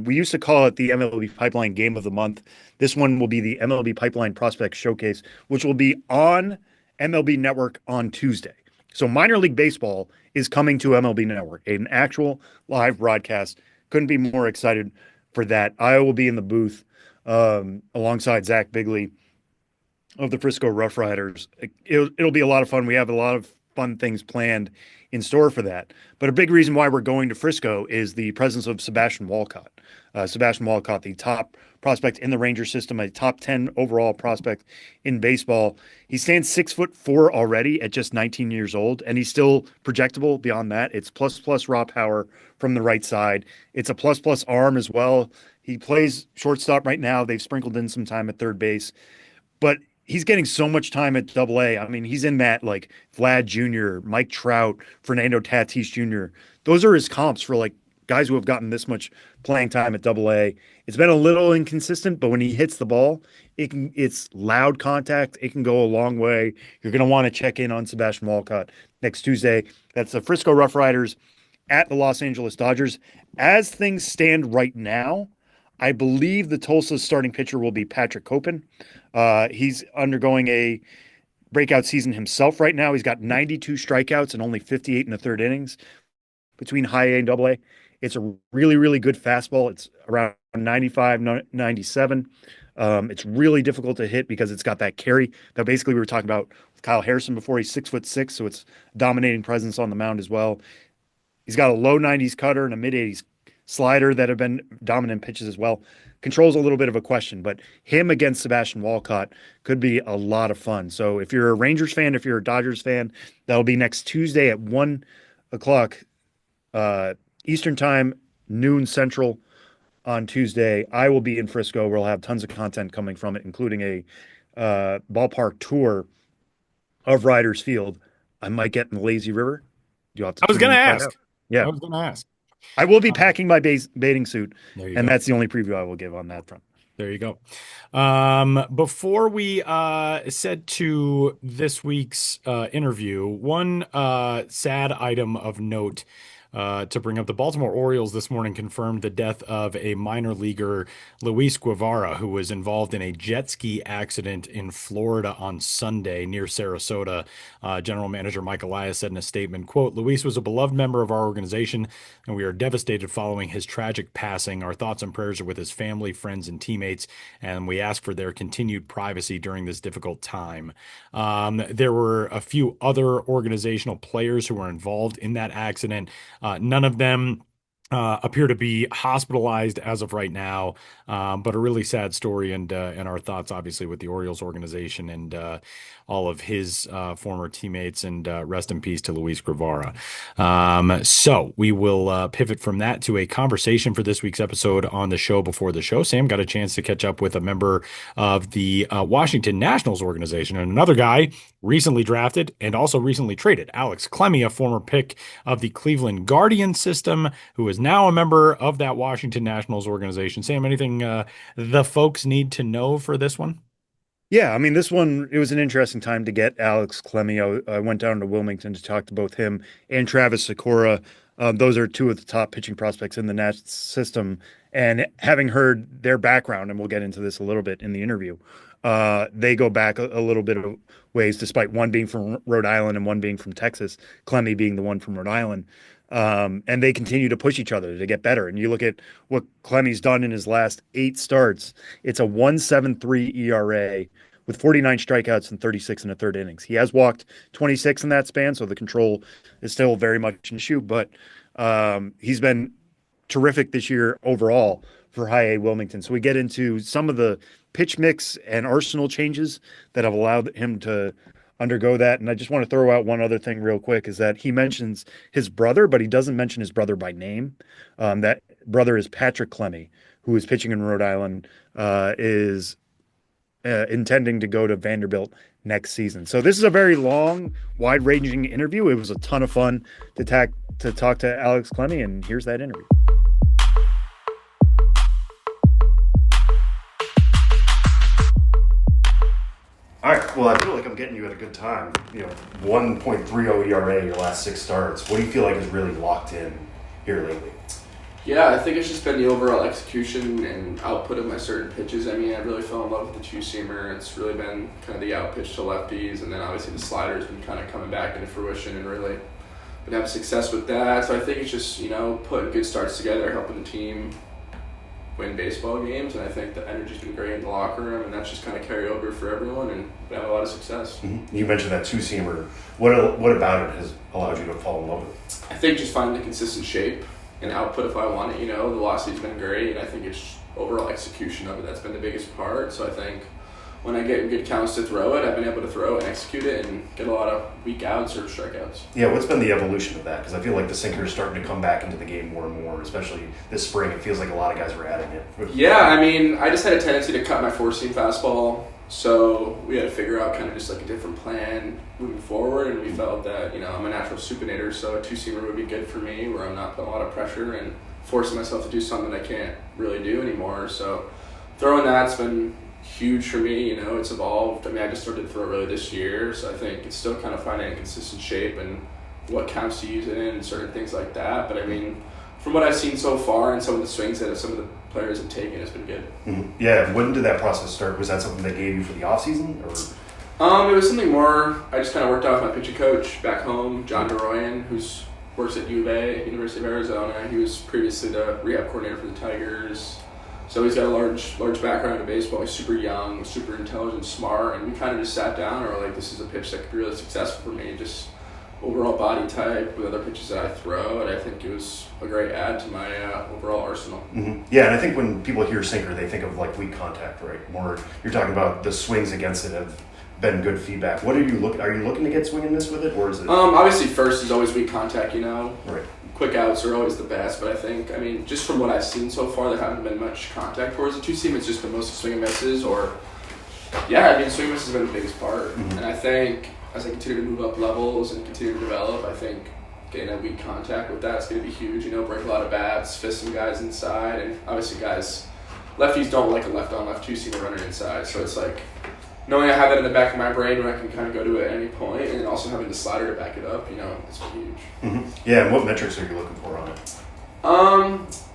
We used to call it the MLB Pipeline Game of the Month. This one will be the MLB Pipeline Prospect Showcase, which will be on MLB Network on Tuesday. So minor league baseball is coming to MLB Network, an actual live broadcast. Couldn't be more excited for that. I will be in the booth alongside Zach Bigley of the Frisco Rough Riders. It'll be a lot of fun. We have a lot of fun things planned in store for that. But a big reason why we're going to Frisco is the presence of Sebastian Walcott. Sebastian Walcott, the top prospect in the Ranger system, a top 10 overall prospect in baseball. He stands 6'4" already at just 19 years old, and he's still projectable beyond that. It's plus raw power from the right side. It's a plus arm as well. He plays shortstop right now. They've sprinkled in some time at third base, but he's getting so much time at Double-A. I mean, he's in that like Vlad Jr., Mike Trout, Fernando Tatis Jr. Those are his comps for like guys who have gotten this much playing time at Double-A. It's been a little inconsistent, but when he hits the ball, it's loud contact. It can go a long way. You're going to want to check in on Sebastian Walcott next Tuesday. That's the Frisco Rough Riders at the Los Angeles Dodgers. As things stand right now, I believe the Tulsa starting pitcher will be Patrick Copen. He's undergoing a breakout season himself right now. He's got 92 strikeouts and only 58 in the third innings between high A and Double-A. It's a really, really good fastball. It's around 95, 97. It's really difficult to hit because it's got that carry that basically we were talking about with Kyle Harrison before. He's 6'6", so it's dominating presence on the mound as well. He's got a low 90s cutter and a mid 80s slider that have been dominant pitches as well. Control's a little bit of a question, but him against Sebastian Walcott could be a lot of fun. So if you're a Rangers fan, if you're a Dodgers fan, that'll be next Tuesday at 1 o'clock Eastern time, noon Central on Tuesday. I will be in Frisco. We'll have tons of content coming from it, including a ballpark tour of Riders Field. I might get in the lazy river. I was going to ask. Yeah. I was going to ask. I will be packing my bathing suit, and go. that's the only preview I will give on that front. There you go. Before we set to this week's interview, one sad item of note to bring up. The Baltimore Orioles this morning confirmed the death of a minor leaguer, Luis Guevara, who was involved in a jet ski accident in Florida on Sunday near Sarasota. General Manager Mike Elias said in a statement, quote, "Luis was a beloved member of our organization, and we are devastated following his tragic passing. Our thoughts and prayers are with his family, friends, and teammates, and we ask for their continued privacy during this difficult time." There were a few other organizational players who were involved in that accident. None of them appear to be hospitalized as of right now, but a really sad story, and our thoughts obviously with the Orioles organization and all of his former teammates, and rest in peace to Luis Guevara. So we will pivot from that to a conversation for this week's episode on the show before the show. Sam got a chance to catch up with a member of the Washington Nationals organization and another guy recently drafted and also recently traded, Alex Clemmey, a former pick of the Cleveland Guardians system, who is now a member of that Washington Nationals organization. Sam, anything the folks need to know for this one? Yeah, I mean, this one, it was an interesting time to get Alex Clemmey. I went down to Wilmington to talk to both him and Travis Sikora. Those are two of the top pitching prospects in the Nats system. And having heard their background, and we'll get into this a little bit in the interview, they go back a little bit of ways, despite one being from Rhode Island and one being from Texas, Clemmey being the one from Rhode Island. And they continue to push each other to get better. And you look at what Clemmey's done in his last 8 starts. It's a 1.73 ERA with 49 strikeouts and 36 in the third innings. He has walked 26 in that span, so the control is still very much an issue. But he's been terrific this year overall for High A Wilmington. So we get into some of the pitch mix and arsenal changes that have allowed him to undergo that. And I just want to throw out one other thing real quick, is that he mentions his brother, but he doesn't mention his brother by name. That brother is Patrick Clemmey, who is pitching in Rhode Island, is intending to go to Vanderbilt next season. So this is a very long, wide-ranging interview. It was a ton of fun to talk to Alex Clemmey, and here's that interview. All right. Well, I feel like I'm getting you at a good time. 1.30 ERA your last 6 starts. What do you feel like is really locked in here lately? Yeah, I think it's just been the overall execution and output of my certain pitches. I mean, I really fell in love with the two-seamer. It's really been kind of the out-pitch to lefties, and then obviously the slider's been kind of coming back into fruition and really been having success with that. So I think it's just, putting good starts together, helping the team win baseball games, and I think the energy's been great in the locker room, and that's just kind of carry over for everyone, and we have a lot of success. You mentioned that two-seamer. What about it has allowed you to fall in love with it? I think just finding the consistent shape and output if I want it. The velocity's been great, and I think it's overall execution of it that's been the biggest part. So I think when I get in good counts to throw it, I've been able to throw it and execute it and get a lot of weak outs or strikeouts. Yeah, what's been the evolution of that? Because I feel like the sinker is starting to come back into the game more and more, especially this spring. It feels like a lot of guys are adding it. Yeah, I just had a tendency to cut my four-seam fastball, so we had to figure out kind of just like a different plan moving forward, and we felt that, I'm a natural supinator, so a two-seamer would be good for me where I'm not putting a lot of pressure and forcing myself to do something I can't really do anymore. So throwing that's been huge for me. It's evolved. I just started to throw really this year, so I think it's still kind of finding a consistent shape and what counts to use it in and certain things like that. But from what I've seen so far and some of the swings that some of the players have taken, it's been good. Mm-hmm. Yeah, when did that process start? Was that something they gave you for the off season, or? It was something more. I just kind of worked out with my pitching coach back home, John DeRoyan, who's works at U of A, University of Arizona. He was previously the rehab coordinator for the Tigers. So he's got a large background in baseball. He's super young, super intelligent, smart, and we kind of just sat down and were like, this is a pitch that could be really successful for me. Just overall body type with other pitches that I throw, and I think it was a great add to my overall arsenal. Mm-hmm. Yeah, and I think when people hear sinker, they think of like weak contact, right? More, you're talking about the swings against it have been good feedback. What are you looking to get swing and miss with it, or is it? Obviously, first is always weak contact. Right. Quick outs are always the best, but I think, just from what I've seen so far, there haven't been much contact towards the two-seam. It's just been mostly swing and misses, swing and misses has been the biggest part. Mm-hmm. And I think as I continue to move up levels and continue to develop, I think getting that weak contact with that's going to be huge. Break a lot of bats, fist some guys inside, and obviously lefties don't like a left-on, left two-seamer running inside, so it's like knowing I have that in the back of my brain where I can kind of go to it at any point, and then also having the slider to back it up, it's huge. Mm-hmm. Yeah, and what metrics are you looking for on it?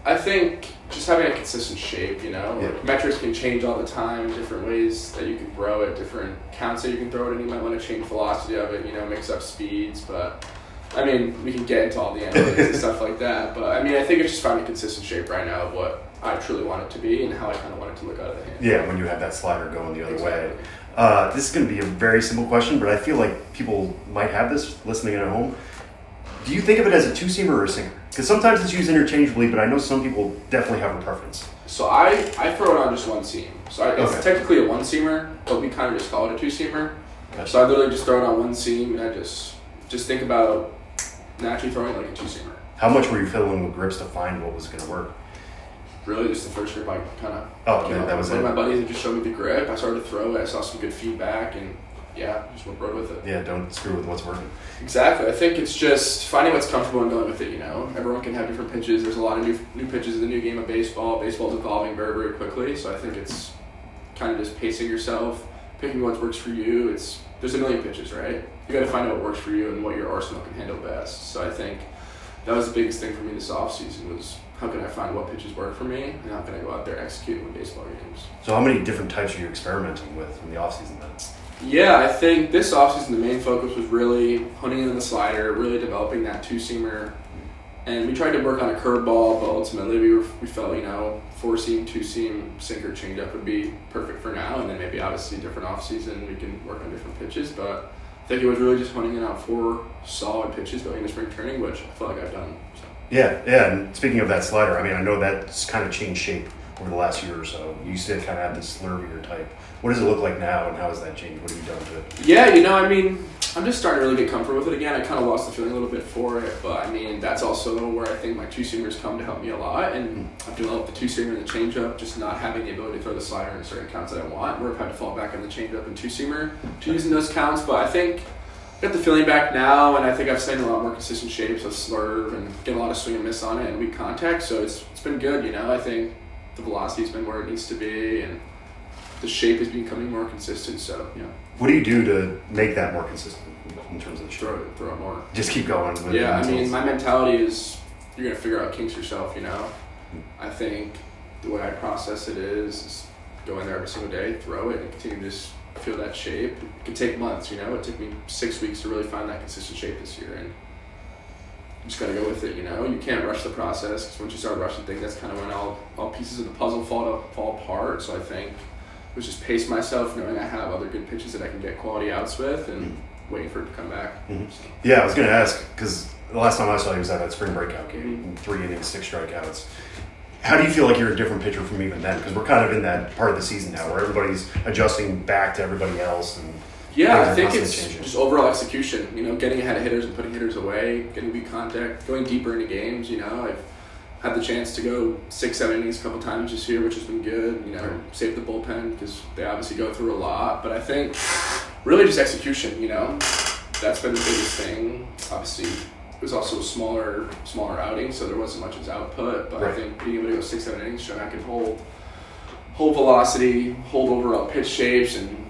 I think just having a consistent shape, metrics can change all the time, different ways that you can throw it, different counts that you can throw it, and you might want to change velocity of it, mix up speeds, but we can get into all the analytics and stuff like that, but I think it's just finding a consistent shape right now of what I truly want it to be and how I kind of want it to look out of the hand. Yeah, when you have that slider going the other way. This is going to be a very simple question, but I feel like people might have this listening at home. Do you think of it as a two-seamer or a sinker? Because sometimes it's used interchangeably, but I know some people definitely have a preference. So I throw it on just one seam. So it's technically a one-seamer, but we kind of just call it a two-seamer. Gotcha. So I literally just throw it on one seam, and I just think about naturally throwing it like a two-seamer. How much were you fiddling with grips to find what was going to work? Really, just the first grip I kind of. That was one it. of my buddies had just showed me the grip. I started to throw it. I saw some good feedback, and just went road with it. Yeah, don't screw with what's working. Exactly. I think it's just finding what's comfortable and going with it. Everyone can have different pitches. There's a lot of new pitches in the new game of baseball. Baseball's evolving very, very quickly, so I think it's kind of just pacing yourself, picking what works for you. There's a million pitches, right? You got to find out what works for you and what your arsenal can handle best. So I think that was the biggest thing for me this offseason was how can I find what pitches work for me and how can I go out there executing in baseball games. So how many different types are you experimenting with in the offseason then? Yeah, I think this offseason the main focus was really honing in on the slider, really developing that two-seamer. And we tried to work on a curveball, but ultimately we felt, four-seam, two-seam, sinker, changeup would be perfect for now. And then maybe obviously different offseason we can work on different pitches. But I think it was really just honing in on 4 solid pitches going into spring training, which I feel like I've done. So. Yeah. And speaking of that slider, I know that's kind of changed shape over the last year or so. You used to kind of have this slurvier type. What does it look like now, and how has that changed? What have you done to it? Yeah, I'm just starting to really get comfortable with it again. I kind of lost the feeling a little bit for it, but that's also where I think my two-seamers come to help me a lot, and I've developed the two-seamer and the changeup, just not having the ability to throw the slider in certain counts that I want, where I've had to fall back on the changeup and two-seamer to using those counts, but I think I got the feeling back now, and I think I've stayed in a lot more consistent shape, so slurve and get a lot of swing and miss on it and weak contact, so it's been good, I think the velocity's been where it needs to be, and the shape is becoming more consistent, so, What do you do to make that more consistent in terms of the shape? Throw it more. Just keep going. My mentality is you're going to figure out kinks yourself, I think the way I process it is go in there every single day, throw it, and continue to just feel that shape. It can take months, It took me 6 weeks to really find that consistent shape this year, and just got to go with it, you know. You can't rush the process, because once you start rushing things, that's kind of when all pieces of the puzzle fall apart. So I think it was just pace myself, knowing I have other good pitches that I can get quality outs with, and waiting for it to come back. Mm-hmm. Yeah, I was going to ask, because the last time I saw you was at that spring breakout game, 3 innings, 6 strikeouts. How do you feel like you're a different pitcher from even then? Because we're kind of in that part of the season now where everybody's adjusting back to everybody else. And yeah, I think it's just overall execution. You know, getting ahead of hitters and putting hitters away, getting weak contact, going deeper into games. You know, I've had the chance to go 6-7 innings a couple times this year, which has been good. You know, save the bullpen because they obviously go through a lot. But I think really just execution. You know, that's been the biggest thing. Obviously, it was also a smaller outing, so there wasn't much as output. But I think being able to go 6-7 innings, showing I can hold velocity, hold overall pitch shapes, and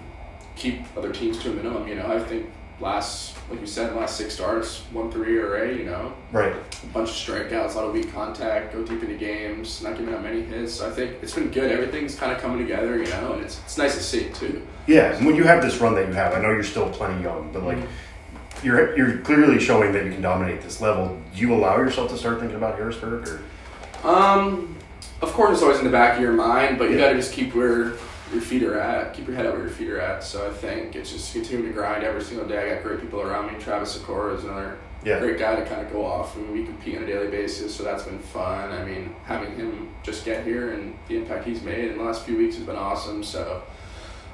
keep other teams to a minimum. You know, I think last 6 starts, 1.3 ERA. You know, right, a bunch of strikeouts, a lot of weak contact, go deep into games, not giving up many hits. So I think it's been good. Everything's kind of coming together. You know, and it's nice to see too. Yeah, and when you have this run that you have, I know you're still plenty young, but like. You're clearly showing that you can dominate this level. Do you allow yourself to start thinking about Harrisburg? Or? Of course, it's always in the back of your mind, but you got to just keep where your feet are at. Keep your head out where your feet are at. So I think it's just continuing to grind every single day. I got great people around me. Travis Sikora is another great guy to kind of go off. I mean, we compete on a daily basis, so that's been fun. I mean, having him just get here and the impact he's made in the last few weeks has been awesome. So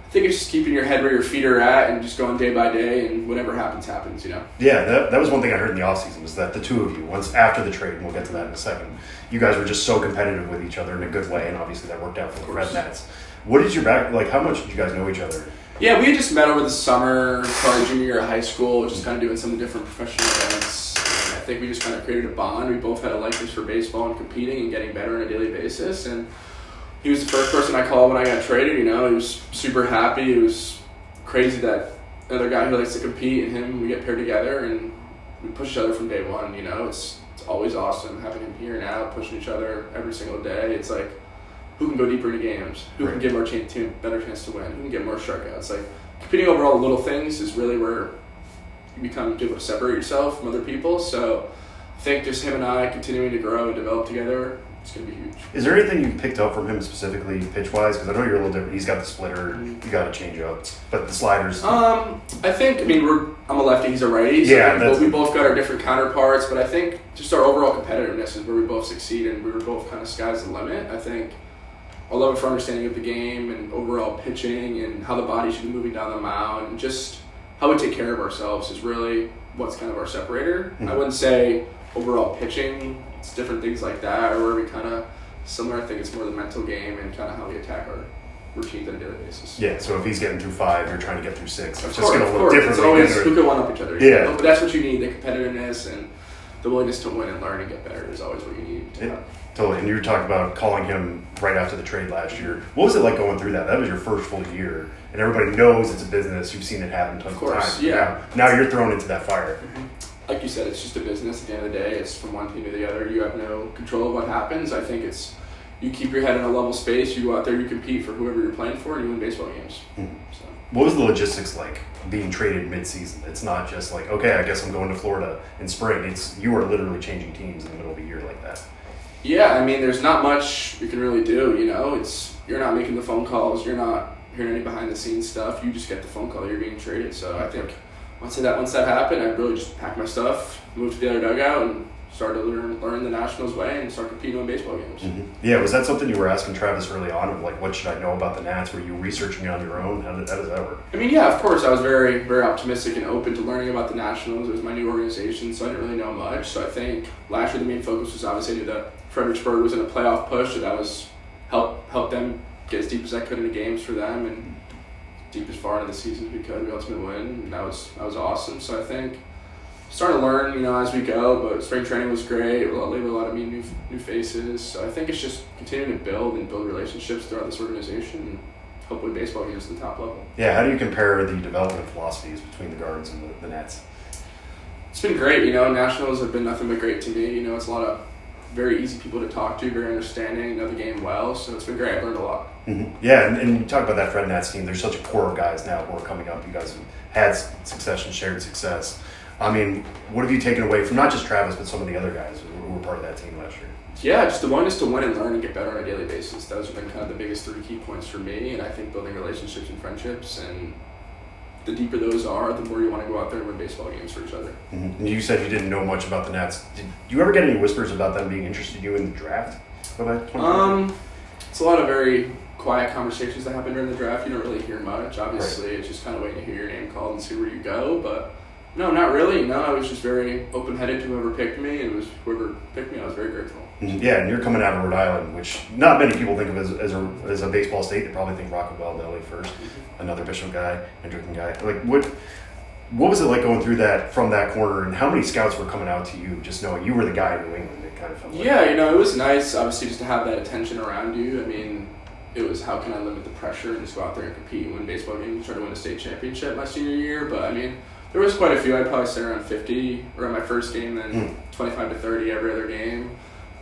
I think it's just keeping your head where your feet are at and just going day by day, and whatever happens, you know? Yeah, that was one thing I heard in the offseason was that the two of you, once after the trade, and we'll get to that in a second, you guys were just so competitive with each other in a good way, and obviously that worked out for the Red Nats. What is your how much did you guys know each other? Yeah, we had just met over the summer, probably junior year of high school, just kind of doing some different professional events. And I think we just kind of created a bond. We both had a likeness for baseball and competing and getting better on a daily basis, and he was the first person I called when I got traded. You know, he was super happy. It was crazy that another guy who likes to compete and him, we get paired together, and we push each other from day one. You know, it's always awesome having him here now, pushing each other every single day. It's like, who can go deeper into games? Who can give our team a better chance to win? Who can get more strikeouts? Like, competing over all the little things is really where you become able to separate yourself from other people. So I think just him and I continuing to grow and develop together, it's going to be huge. Is there anything you picked up from him specifically pitch-wise? Because I know you're a little different. He's got the splitter, you got a change-up, but the sliders. I think, I'm a lefty, he's a righty, so we both got our different counterparts, but I think just our overall competitiveness is where we both succeed, and we were both kind of sky's the limit. I think our love for understanding of the game and overall pitching and how the body should be moving down the mound and just how we take care of ourselves is really what's kind of our separator. Mm-hmm. I wouldn't say overall pitching, it's different things like that, or where we kind of similar. I think it's more the mental game and kind of how we attack our routines on a daily basis. Yeah, so if he's getting through 5, you're trying to get through 6. It's just going to look different. It's always who can one up each other. Yeah. But that's what you need, the competitiveness and the willingness to win and learn and get better is always what you need to have. Totally. And you were talking about calling him right after the trade last year. What was it like going through that? That was your first full year, and everybody knows it's a business. You've seen it happen tons of times. Yeah. Now you're thrown into that fire. Mm-hmm. Like you said, it's just a business. At the end of the day, it's from one team to the other. You have no control of what happens. I think it's you keep your head in a level space. You go out there, you compete for whoever you're playing for, and you win baseball games. Mm-hmm. So. What was the logistics like being traded mid-season? It's not just like, okay, I guess I'm going to Florida in spring. It's you are literally changing teams in the middle of a year like that. Yeah, there's not much you can really do. You know, you're not making the phone calls. You're not hearing any behind-the-scenes stuff. You just get the phone call that you're being traded. So I think once that happened, I really just packed my stuff, moved to the other dugout, and started to learn the Nationals way and start competing in baseball games. Mm-hmm. Yeah, was that something you were asking Travis early on of like, what should I know about the Nats? Were you researching it on your own? How does that work? Yeah, of course. I was very, very optimistic and open to learning about the Nationals. It was my new organization, so I didn't really know much. So I think last year the main focus was obviously I knew that Fredericksburg was in a playoff push, so that was help them get as deep as I could into games for them and deep as far into the season as we could. We ultimately win, and that was awesome. So I think starting to learn, as we go, but spring training was great. A lot of new faces. So I think it's just continuing to build relationships throughout this organization and hopefully baseball games to the top level. Yeah, how do you compare the development philosophies between the guards and the Nats? It's been great. Nationals have been nothing but great to me. It's a lot of very easy people to talk to, very understanding, know the game well. So it's been great. I've learned a lot. Mm-hmm. Yeah, and you talk about that Fred Nats team. There's such a core of guys now who are coming up. You guys have had success and shared success. I mean, what have you taken away from not just Travis, but some of the other guys who were part of that team last year? Yeah, just the willingness to win and learn and get better on a daily basis. Those have been kind of the biggest 3 key points for me, and I think building relationships and friendships, and the deeper those are, the more you want to go out there and win baseball games for each other. Mm-hmm. And you said you didn't know much about the Nats. Did you ever get any whispers about them being interested in you in the draft? It's a lot of very quiet conversations that happen during the draft. You don't really hear much. Obviously, It's just kind of waiting to hear your name called and see where you go, but no, not really. No, I was just very open-headed to whoever picked me, and it was whoever picked me, I was very grateful. Yeah, and you're coming out of Rhode Island, which not many people think of as a baseball state. They probably think Rafael Devers first, another Bishop guy, Hendricken guy. Like, what was it like going through that from that corner, and how many scouts were coming out to you, just knowing you were the guy in New England? It kind of felt like. Yeah, it was nice, obviously, just to have that attention around you. I mean, it was how can I limit the pressure and just go out there and compete and win baseball games, try to win a state championship my senior year. But I mean, there was quite a few. I'd probably say around 50 around my first game, then 25 to 30 every other game.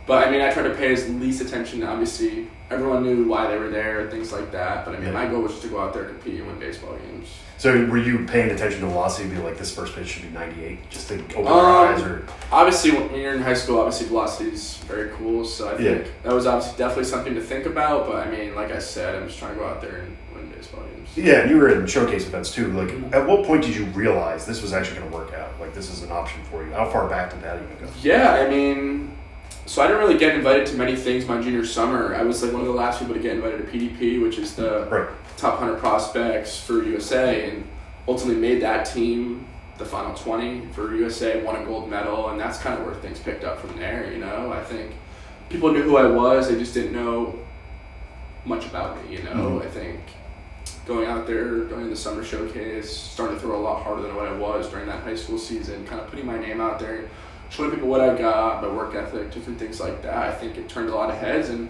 But I mean, I tried to pay as least attention. Obviously, everyone knew why they were there, things like that. But I mean, my goal was just to go out there, compete, and win baseball games. So were you paying attention to velocity, be like, this first pitch should be 98, just to open your eyes? Or obviously, when you're in high school, obviously velocity is very cool. So I think that was obviously definitely something to think about. But I mean, like I said, I'm just trying to go out there and win baseball games. Yeah, and you were in showcase events too. Like, at what point did you realize this was actually going to work out? Like, this is an option for you. How far back did that even go? Yeah, I mean, so I didn't really get invited to many things my junior summer. I was like one of the last people to get invited to PDP, which is the top 100 prospects for USA, and ultimately made that team the final 20 for USA, won a gold medal, and that's kind of where things picked up from there. I think people knew who I was, they just didn't know much about me. I think going out there, going to the summer showcase, starting to throw a lot harder than what I was during that high school season, kind of putting my name out there, showing people what I got, my work ethic, different things like that. I think it turned a lot of heads, and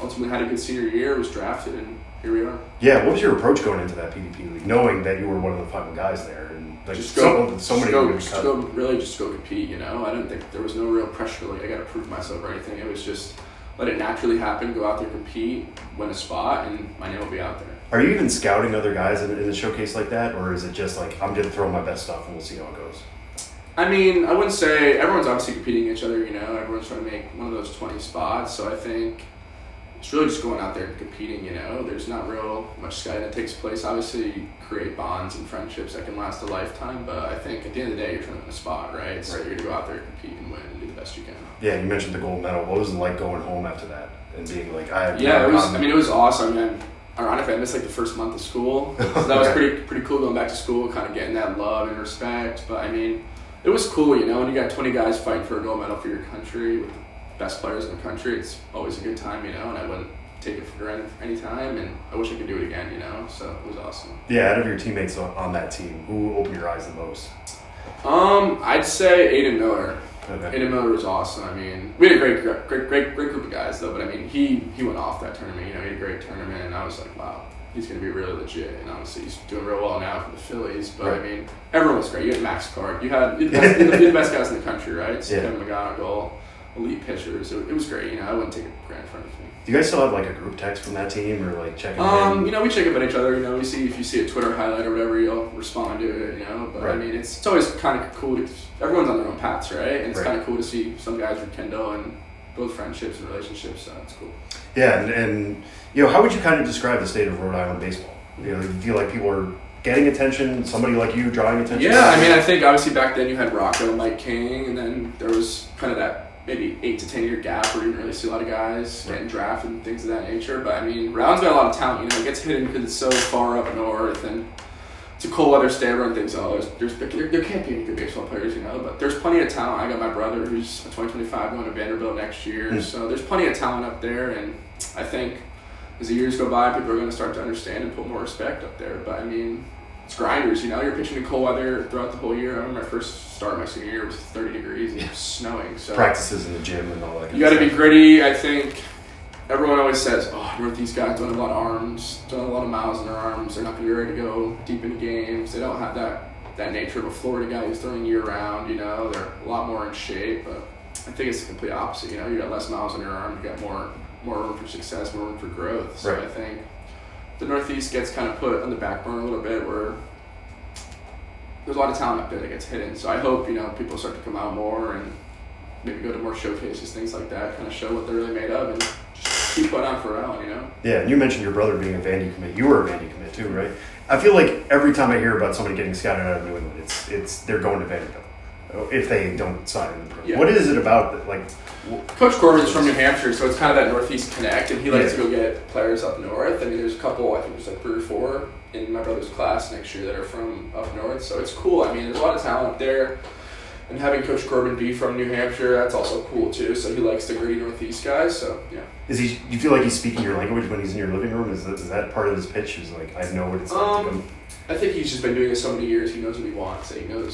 ultimately had a good senior year, was drafted, and here we are. Yeah, what was your approach going into that PDP league, knowing that you were one of the final guys there, and like just go compete. I didn't think there was no real pressure. Like I got to prove myself or anything. It was just let it naturally happen. Go out there, compete, win a spot, and my name will be out there. Are you even scouting other guys in a showcase like that, or is it just like I'm going to throw my best stuff and we'll see how it goes? I mean, I wouldn't say everyone's obviously competing against each other. Everyone's trying to make one of those 20 spots. So I think it's really just going out there and competing. There's not real much scouting that takes place. Obviously, you create bonds and friendships that can last a lifetime. But I think at the end of the day, you're trying to win a spot, right? So you're going to go out there and compete and win and do the best you can. Yeah, you mentioned the gold medal. What was it like going home after that and being like, it was awesome. Ironically, I missed like the first month of school. So that was pretty cool going back to school, kind of getting that love and respect. But I mean, it was cool, when you got 20 guys fighting for a gold medal for your country with the best players in the country. It's always a good time, and I wouldn't take it for granted any time, and I wish I could do it again, so it was awesome. Yeah, out of your teammates on that team, who opened your eyes the most? I'd say Aiden Miller. Okay. Aiden Miller was awesome. I mean, we had a great group of guys, though, but I mean, he went off that tournament, he had a great tournament, and I was like, wow. He's going to be really legit, and obviously he's doing real well now for the Phillies. But I mean, everyone was great. You had Max Clark. You're the best guys in the country, right? So Kevin McGonigal, elite pitchers. It was great. I wouldn't take it for granted for anything. Do you guys still have like a group text from that team, or like checking in? We check up on each other. We see if you see a Twitter highlight or whatever, you'll respond to it. But I mean, it's always kind of cool. Everyone's on their own paths, right? And it's kind of cool to see some guys rekindle and build friendships and relationships. So it's cool. Yeah, and how would you kind of describe the state of Rhode Island baseball? Do you feel like people are getting attention? Somebody like you drawing attention? Yeah, I mean, I think obviously back then you had Rocco and Mike King, and then there was kind of that maybe 8 to 10 year gap where you didn't really see a lot of guys getting drafted and things of that nature. But I mean, Rhode Island's got a lot of talent. It gets hidden because it's so far up north, and it's a cold weather state. Everyone thinks, there can't be any good baseball players, but there's plenty of talent. I got my brother who's a 2025 going to Vanderbilt next year, so there's plenty of talent up there, and I think as the years go by, people are going to start to understand and put more respect up there. But I mean, it's grinders, you're pitching in cold weather throughout the whole year. I remember my first start of my senior year was 30 degrees and it was snowing. So practices in the gym and all that. You got to be gritty. I think everyone always says, Northeast guys don't have a lot of arms, don't have a lot of miles in their arms. They're not going to be ready to go deep into games. They don't have that nature of a Florida guy who's throwing year round. They're a lot more in shape. But I think it's the complete opposite. You got less miles on your arm. You got more room for success, more room for growth. So I think the Northeast gets kind of put on the back burner a little bit, where there's a lot of talent up there that gets hidden. So I hope, people start to come out more and maybe go to more showcases, things like that, kind of show what they're really made of, and just keep putting on for Rhode Island, Yeah, and you mentioned your brother being a Vandy commit. You were a Vandy commit too, right? I feel like every time I hear about somebody getting scouted out of New England, it's they're going to Vanderbilt if they don't sign in the program. Yeah. What is it about that, like? Coach Corbin's from New Hampshire, so it's kind of that Northeast connect, and he likes to go get players up north. I mean, there's a couple, I think there's like 3 or 4 in my brother's class next year that are from up north, so it's cool. I mean, there's a lot of talent up there, and having Coach Corbin be from New Hampshire, that's also cool too. So he likes the gritty Northeast guys, so yeah. You feel like he's speaking your language when he's in your living room? Is that part of his pitch? Is like, I know what it's like to come? I think he's just been doing this so many years, he knows what he wants, and he can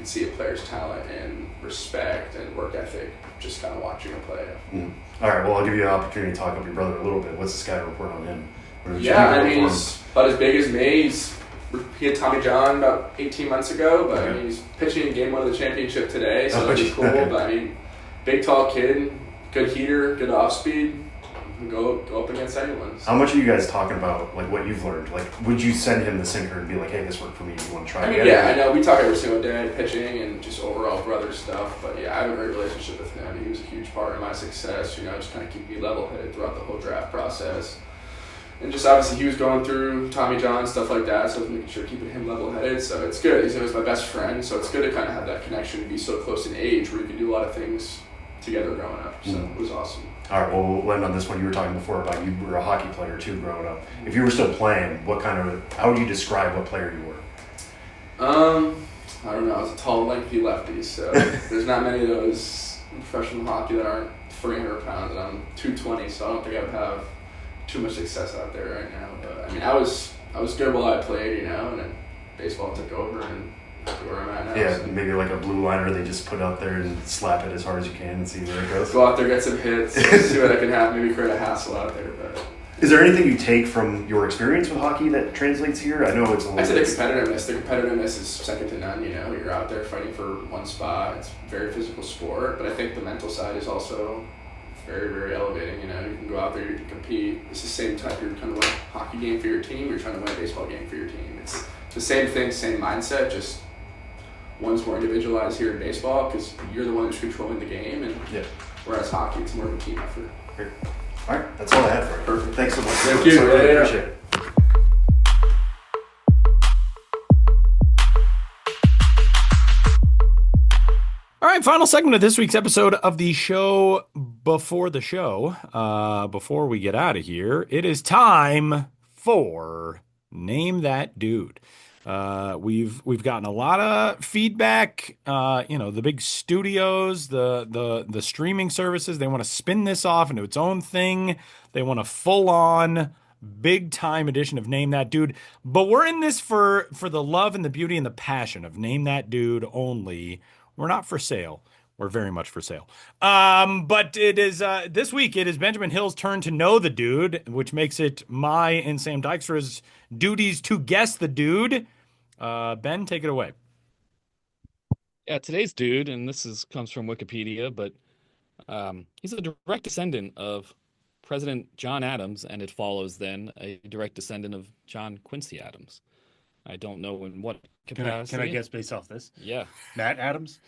see a player's talent and respect and work ethic just kind of watching him play. All right, well, I'll give you an opportunity to talk up your brother a little bit. What's the sky report on him? Yeah, I mean, he's about as big as me. He had Tommy John about 18 months ago, but I mean, he's pitching in game 1 of the championship today, so that'd be cool. Okay. But I mean, big, tall kid, good heater, good off speed. Go up against anyone. How much are you guys talking about, like, what you've learned? Like, would you send him the sinker and be like, hey, this worked for me, you want to try it again? Yeah, I know. We talk every single day, pitching and just overall brother stuff. But yeah, I have a great relationship with him. He was a huge part of my success, just kind of keep me level-headed throughout the whole draft process. And just obviously he was going through Tommy John, stuff like that, so I was making sure keeping him level-headed. So it's good. He was my best friend, so it's good to kind of have that connection and be so close in age where you can do a lot of things together growing up. So it was awesome. All right, well, we'll end on this one. You were talking before about you were a hockey player too growing up. If you were still playing, how would you describe what player you were? I don't know. I was a tall, lengthy lefty, so there's not many of those in professional hockey that aren't 300 pounds, and I'm 220, so I don't think I would have too much success out there right now. But I mean, I was good while I played, and then baseball took over, and where I'm at now. Yeah, so maybe like a blue liner they just put out there and slap it as hard as you can and see where it goes. Go out there, get some hits, see what I can have, maybe create a hassle out there. But is there anything you take from your experience with hockey that translates here? I know it's a little. I'd say the competitiveness. The competitiveness is second to none. You're out there fighting for one spot. It's a very physical sport, but I think the mental side is also very, very elevating. You can go out there, you can compete. It's the same type. You're trying to win a hockey game for your team. You're trying to win a baseball game for your team. It's the same thing, same mindset. Just one's more individualized here in baseball because you're the one who's controlling the game, and whereas hockey, it's more of a team effort. Great. All right, that's all I had for you. Perfect. Thanks so much. Thank you. I really appreciate it. All right, final segment of this week's episode of the show before the show. Before we get out of here, it is time for Name That Dude. We've gotten a lot of feedback. The big studios, the streaming services, they want to spin this off into its own thing. They want a full-on, big-time edition of Name That Dude. But we're in this for the love and the beauty and the passion of Name That Dude only. We're not for sale. We're very much for sale. But it is this week, it is Benjamin Hill's turn to know the dude, which makes it my and Sam Dykstra's duties to guess the dude. Ben, take it away. Yeah, today's dude, and comes from Wikipedia, but he's a direct descendant of President John Adams, and it follows then a direct descendant of John Quincy Adams. I don't know in what capacity. Can I guess based off this? Yeah. Matt Adams?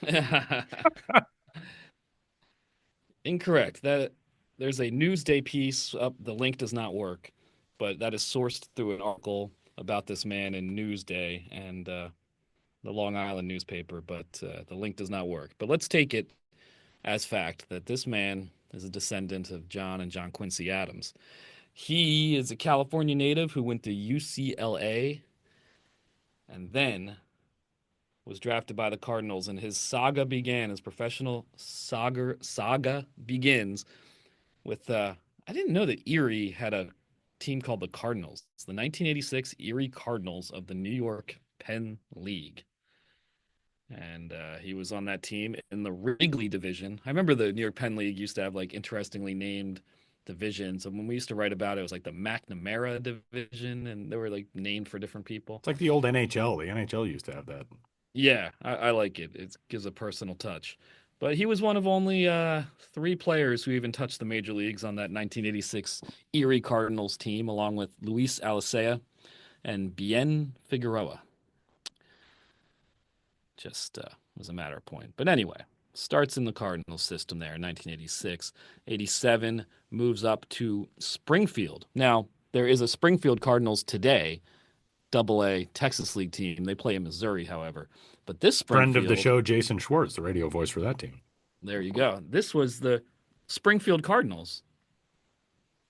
Incorrect. There's a Newsday piece up. The link does not work, but that is sourced through an article about this man in Newsday and the Long Island newspaper, but the link does not work. But let's take it as fact that this man is a descendant of John and John Quincy Adams. He is a California native who went to UCLA and then was drafted by the Cardinals, and his professional saga begins with, I didn't know that Erie had a team called the Cardinals. It's the 1986 Erie Cardinals of the New York Penn League. And he was on that team in the Wrigley division. I remember the New York Penn League used to have interestingly named divisions. And when we used to write about it, it was like the McNamara division, and they were named for different people. It's like the old NHL. The NHL used to have that. Yeah, I like it. It gives a personal touch. But he was one of only 3 players who even touched the major leagues on that 1986 Erie Cardinals team, along with Luis Alicea and Bien Figueroa. just was a matter of point. But anyway, starts in the Cardinals system there in 1986. 87 moves up to Springfield. Now, there is a Springfield Cardinals today, Double-A Texas League team. They play in Missouri, however. But this Springfield... Friend of the show, Jason Schwartz, the radio voice for that team. There you go. This was the Springfield Cardinals,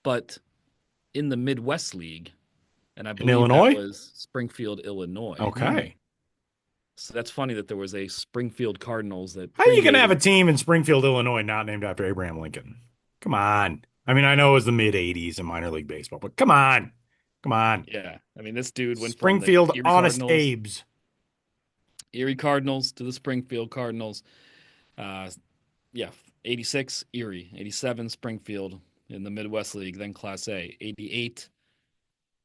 but in the Midwest League. And I believe Illinois? that was Springfield, Illinois. Okay. So that's funny that there was a Springfield Cardinals that... How are you going to have a team in Springfield, Illinois not named after Abraham Lincoln? Come on. I mean, I know it was the mid-'80s in minor league baseball, but come on. Come on. Yeah. I mean, this dude went Springfield from the Erie Honest Cardinals, Abes. Erie Cardinals to the Springfield Cardinals. 86, Erie. 87, Springfield in the Midwest League, then Class A. 88,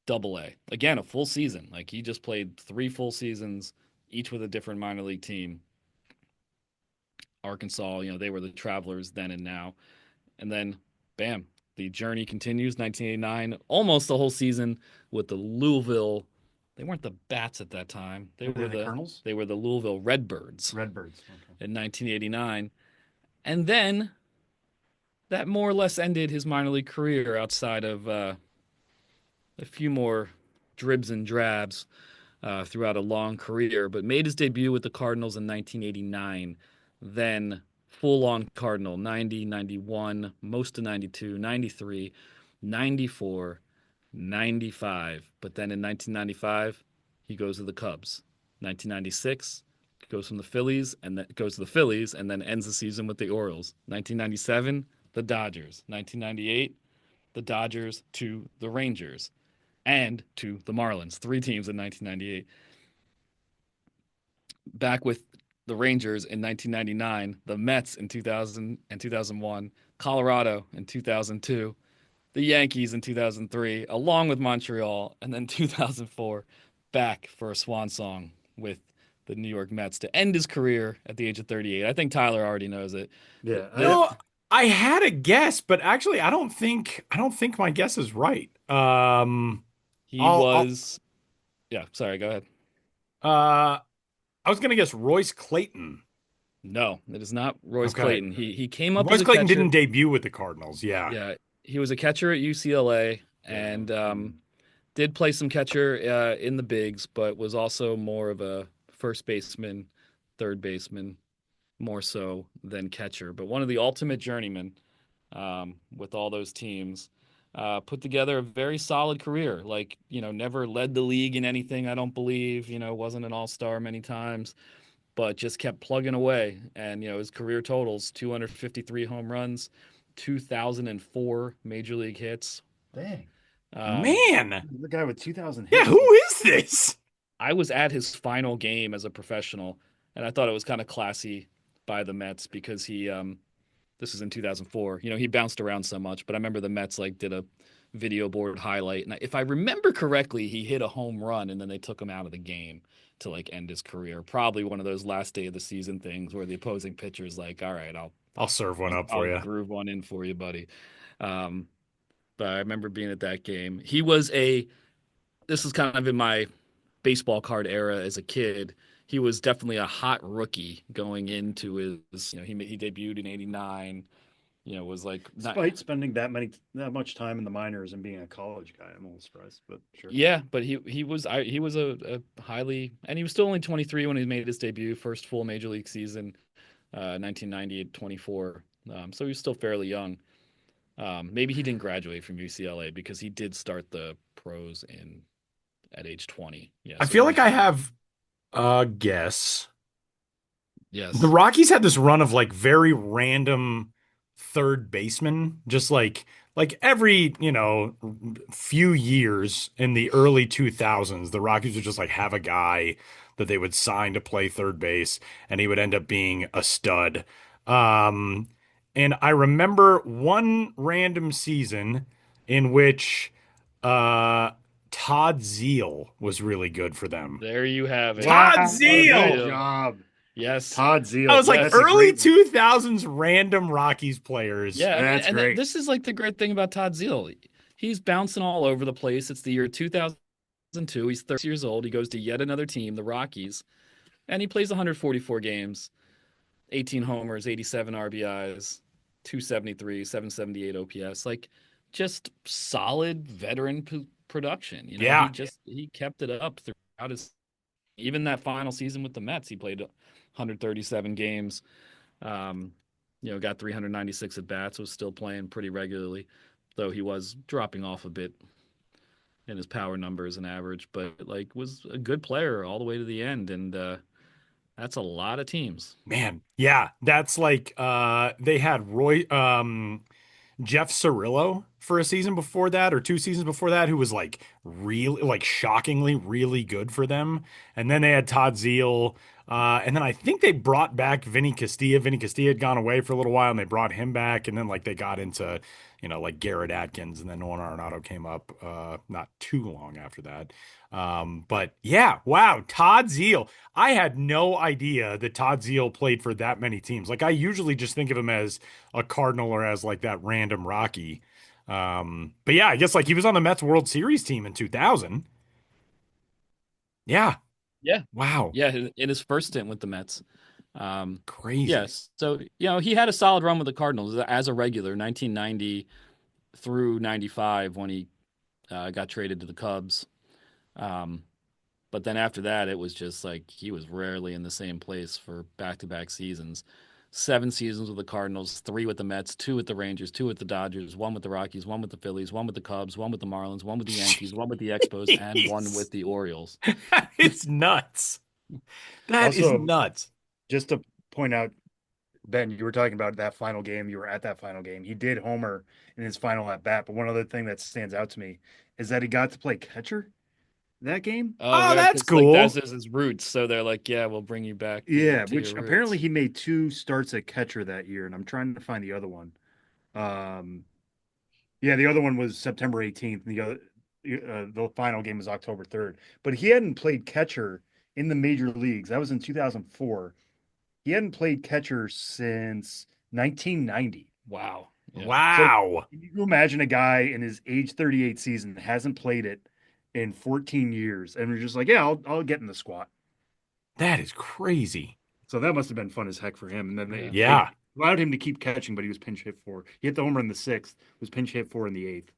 Double-A. Again, a full season. Like, he just played 3 full seasons, each with a different minor league team. Arkansas, they were the Travelers then and now. And then, bam, the journey continues. 1989, almost the whole season with the Louisville. They weren't the Bats at that time. They were the Colonels? They were the Louisville Redbirds. Redbirds. Okay. In 1989. And then that more or less ended his minor league career outside of a few more dribs and drabs throughout a long career, but made his debut with the Cardinals in 1989. Then full-on Cardinal, 90, 91, most of 92, 93, 94, 95. But then in 1995, he goes to the Cubs. 1996, goes from the Phillies and then goes to the Phillies and then ends the season with the Orioles. 1997, the Dodgers. 1998, the Dodgers to the Rangers and to the Marlins. 3 teams in 1998. Back with the Rangers in 1999, the Mets in 2000 and 2001, Colorado in 2002, the Yankees in 2003, along with Montreal, and then 2004, back for a swan song with the New York Mets to end his career at the age of 38. I think Tyler already knows it. Yeah. I had a guess, but actually, I don't think my guess is right. Yeah, sorry, go ahead. I was gonna guess Royce Clayton. No, it is not Royce Okay. Clayton. He came up Royce as a Clayton catcher. didn't debut with the Cardinals. Yeah. Yeah, he was a catcher at UCLA and did play some catcher in the bigs, but was also more of a first baseman, third baseman, more so than catcher. But one of the ultimate journeymen with all those teams. Put together a very solid career. Like, never led the league in anything, I don't believe. Wasn't an all-star many times, but just kept plugging away. And, his career totals, 253 home runs, 2,004 major league hits. Dang. Man. The guy with 2,000 hits. Yeah, who is this? I was at his final game as a professional, and I thought it was kind of classy by the Mets because he this is in 2004. He bounced around so much, but I remember the Mets did a video board highlight. And if I remember correctly, he hit a home run and then they took him out of the game to end his career. Probably one of those last day of the season things where the opposing pitcher's like, all right, I'll serve one up for you. I'll groove one in for you, buddy. But I remember being at that game. This was kind of in my baseball card era as a kid. He was definitely a hot rookie going into his, he debuted in 89, was Despite spending that much time in the minors and being a college guy, I'm a little surprised, but sure. Yeah, but he was a highly, and he was still only 23 when he made his debut, first full major league season, 1990 at 24. So he was still fairly young. Maybe he didn't graduate from UCLA because he did start the pros at age 20. Yeah, I feel like I have a guess. Yes. The Rockies had this run of very random third baseman, just like every, few years in the early 2000s, the Rockies would just have a guy that they would sign to play third base and he would end up being a stud. And I remember one random season in which Todd Zeal was really good for them. There you have it. Todd Zeal! Good job. Yes. Todd Zeal. I was That's a early great- 2000s random Rockies players. Yeah, That's and great. this is the great thing about Todd Zeal. He's bouncing all over the place. It's the year 2002. He's 30 years old. He goes to yet another team, the Rockies. And he plays 144 games, 18 homers, 87 RBIs, 273, 778 OPS. Like, just solid veteran production. You know, Yeah. he kept it up throughout his, even that final season with the Mets. He played 137 games. Got 396 at bats. Was still playing pretty regularly, though he was dropping off a bit in his power numbers and average. But like, was a good player all the way to the end, and that's a lot of teams. Man, yeah, that's like they had Jeff Cirillo for a season before that or 2 seasons before that, who was like really, like shockingly really good for them. And then they had Todd Zeal. And then I think they brought back Vinny Castilla. Vinny Castilla had gone away for a little while and they brought him back. And then like they got into, like Garrett Atkins, and then Nolan Arenado came up not too long after that. But yeah, wow, Todd Zeal. I had no idea that Todd Zeal played for that many teams. Like I usually just think of him as a Cardinal or as like that random Rocky. But yeah, I guess like he was on the Mets World Series team in 2000. Yeah. Yeah. Wow. Yeah, in his first stint with the Mets. Crazy. Yes. So, he had a solid run with the Cardinals as a regular, 1990 through 95 when he got traded to the Cubs. But then after that, it was just like he was rarely in the same place for back-to-back seasons. 7 seasons with the Cardinals, 3 with the Mets, 2 with the Rangers, 2 with the Dodgers, 1 with the Rockies, 1 with the Phillies, 1 with the Cubs, 1 with the Marlins, 1 with the Yankees, 1 with the Expos, and 1 with the Orioles. It's nuts. That is Also, nuts. Just to point out, Ben, you were talking about that final game. You were at that final game. He did homer in his final at bat. But one other thing that stands out to me is that he got to play catcher that game. Oh, yeah, that's 'cause, like, cool. that's his roots. So they're like, yeah, we'll bring you back. Yeah, to which your apparently roots. he made 2 starts at catcher that year, and I'm trying to find the other one. Yeah, the other one was September 18th, and the final game was October 3rd. But he hadn't played catcher in the major leagues. That was in 2004. He hadn't played catcher since 1990. Wow. Yeah. Wow. So can you imagine a guy in his age 38 season that hasn't played it in 14 years, and we're just like, yeah, I'll get in the squat. That is crazy. So that must have been fun as heck for him. And then they Yeah. allowed him to keep catching, but he was pinch hit for. He hit the home run in the 6th, was pinch hit for in the 8th.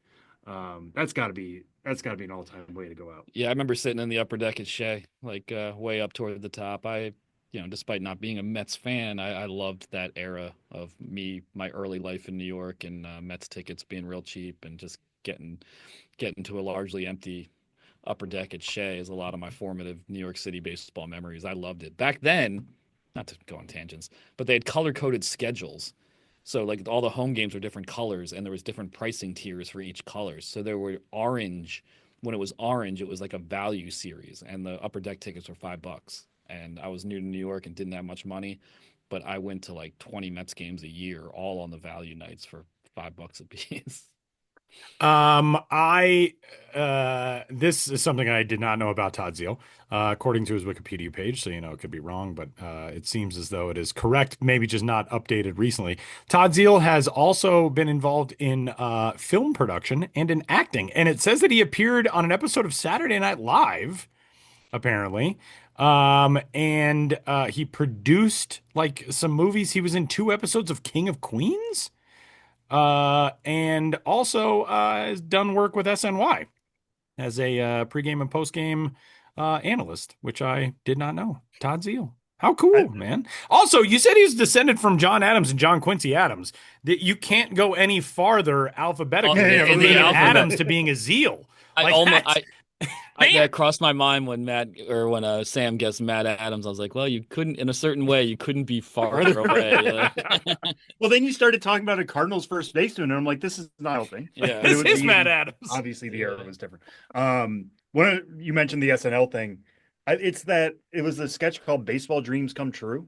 That's got to be an all-time way to go out. Yeah, I remember sitting in the upper deck at Shea, like way up toward the top. Despite not being a Mets fan, I loved that era of my early life in New York, and Mets tickets being real cheap, and just getting to a largely empty upper deck at Shea is a lot of my formative New York City baseball memories. I loved it. Back then, not to go on tangents, but they had color-coded schedules. So like all the home games were different colors, and there was different pricing tiers for each color. So there were orange. When it was orange, it was like a value series, and the upper deck tickets were $5. And I was new to New York and didn't have much money, but I went to like 20 Mets games a year, all on the value nights for $5 a piece. This is something I did not know about Todd Zeal, according to his Wikipedia page. So, it could be wrong, but it seems as though it is correct, maybe just not updated recently. Todd Zeal has also been involved in film production and in acting. And it says that he appeared on an episode of Saturday Night Live, apparently. And he produced like some movies. He was in 2 episodes of King of Queens. And also has done work with SNY as a pregame and postgame analyst, which I did not know. Todd Zeal. How cool, man. Also, you said he's descended from John Adams and John Quincy Adams. That you can't go any farther alphabetically from being an Adams to being a Zeal. That crossed my mind when Sam guessed Matt Adams. I was like, well, you couldn't, in a certain way, you couldn't be farther away. Well, then you started talking about a Cardinals first baseman, and I'm like, this is not helping. Yeah, this is Matt Adams. Obviously, the era was different. You mentioned the SNL thing. It was a sketch called Baseball Dreams Come True.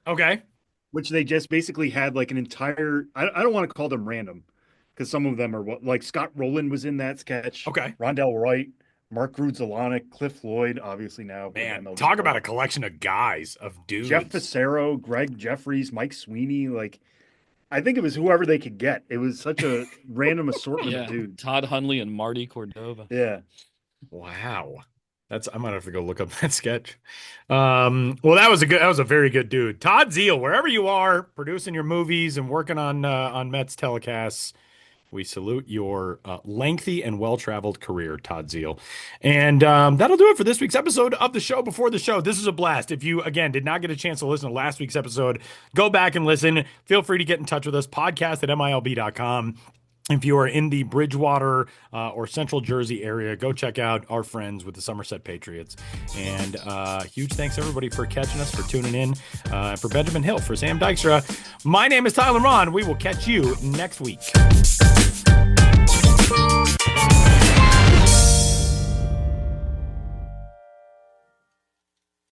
Okay. Which they just basically had like an entire. I don't want to call them random, because some of them are like Scott Rowland was in that sketch. Okay. Rondell Wright. Mark Grudzielanek, Cliff Floyd, obviously now. Man, talk about a collection of guys, of dudes. Jeff Facero, Greg Jeffries, Mike Sweeney. Like, I think it was whoever they could get. It was such a random assortment of dudes. Todd Hundley and Marty Cordova. Yeah. Wow. I might have to go look up that sketch. Well, that was a very good dude. Todd Zeal, wherever you are, producing your movies and working on Mets telecasts, we salute your lengthy and well-traveled career, Todd Zeal. And that'll do it for this week's episode of the show before the show. This is a blast. If you, again, did not get a chance to listen to last week's episode, go back and listen. Feel free to get in touch with us, podcast@milb.com. If you are in the Bridgewater or Central Jersey area, go check out our friends with the Somerset Patriots. And huge thanks, everybody, for catching us, for tuning in. For Benjamin Hill, for Sam Dykstra, my name is Tyler Ron. We will catch you next week.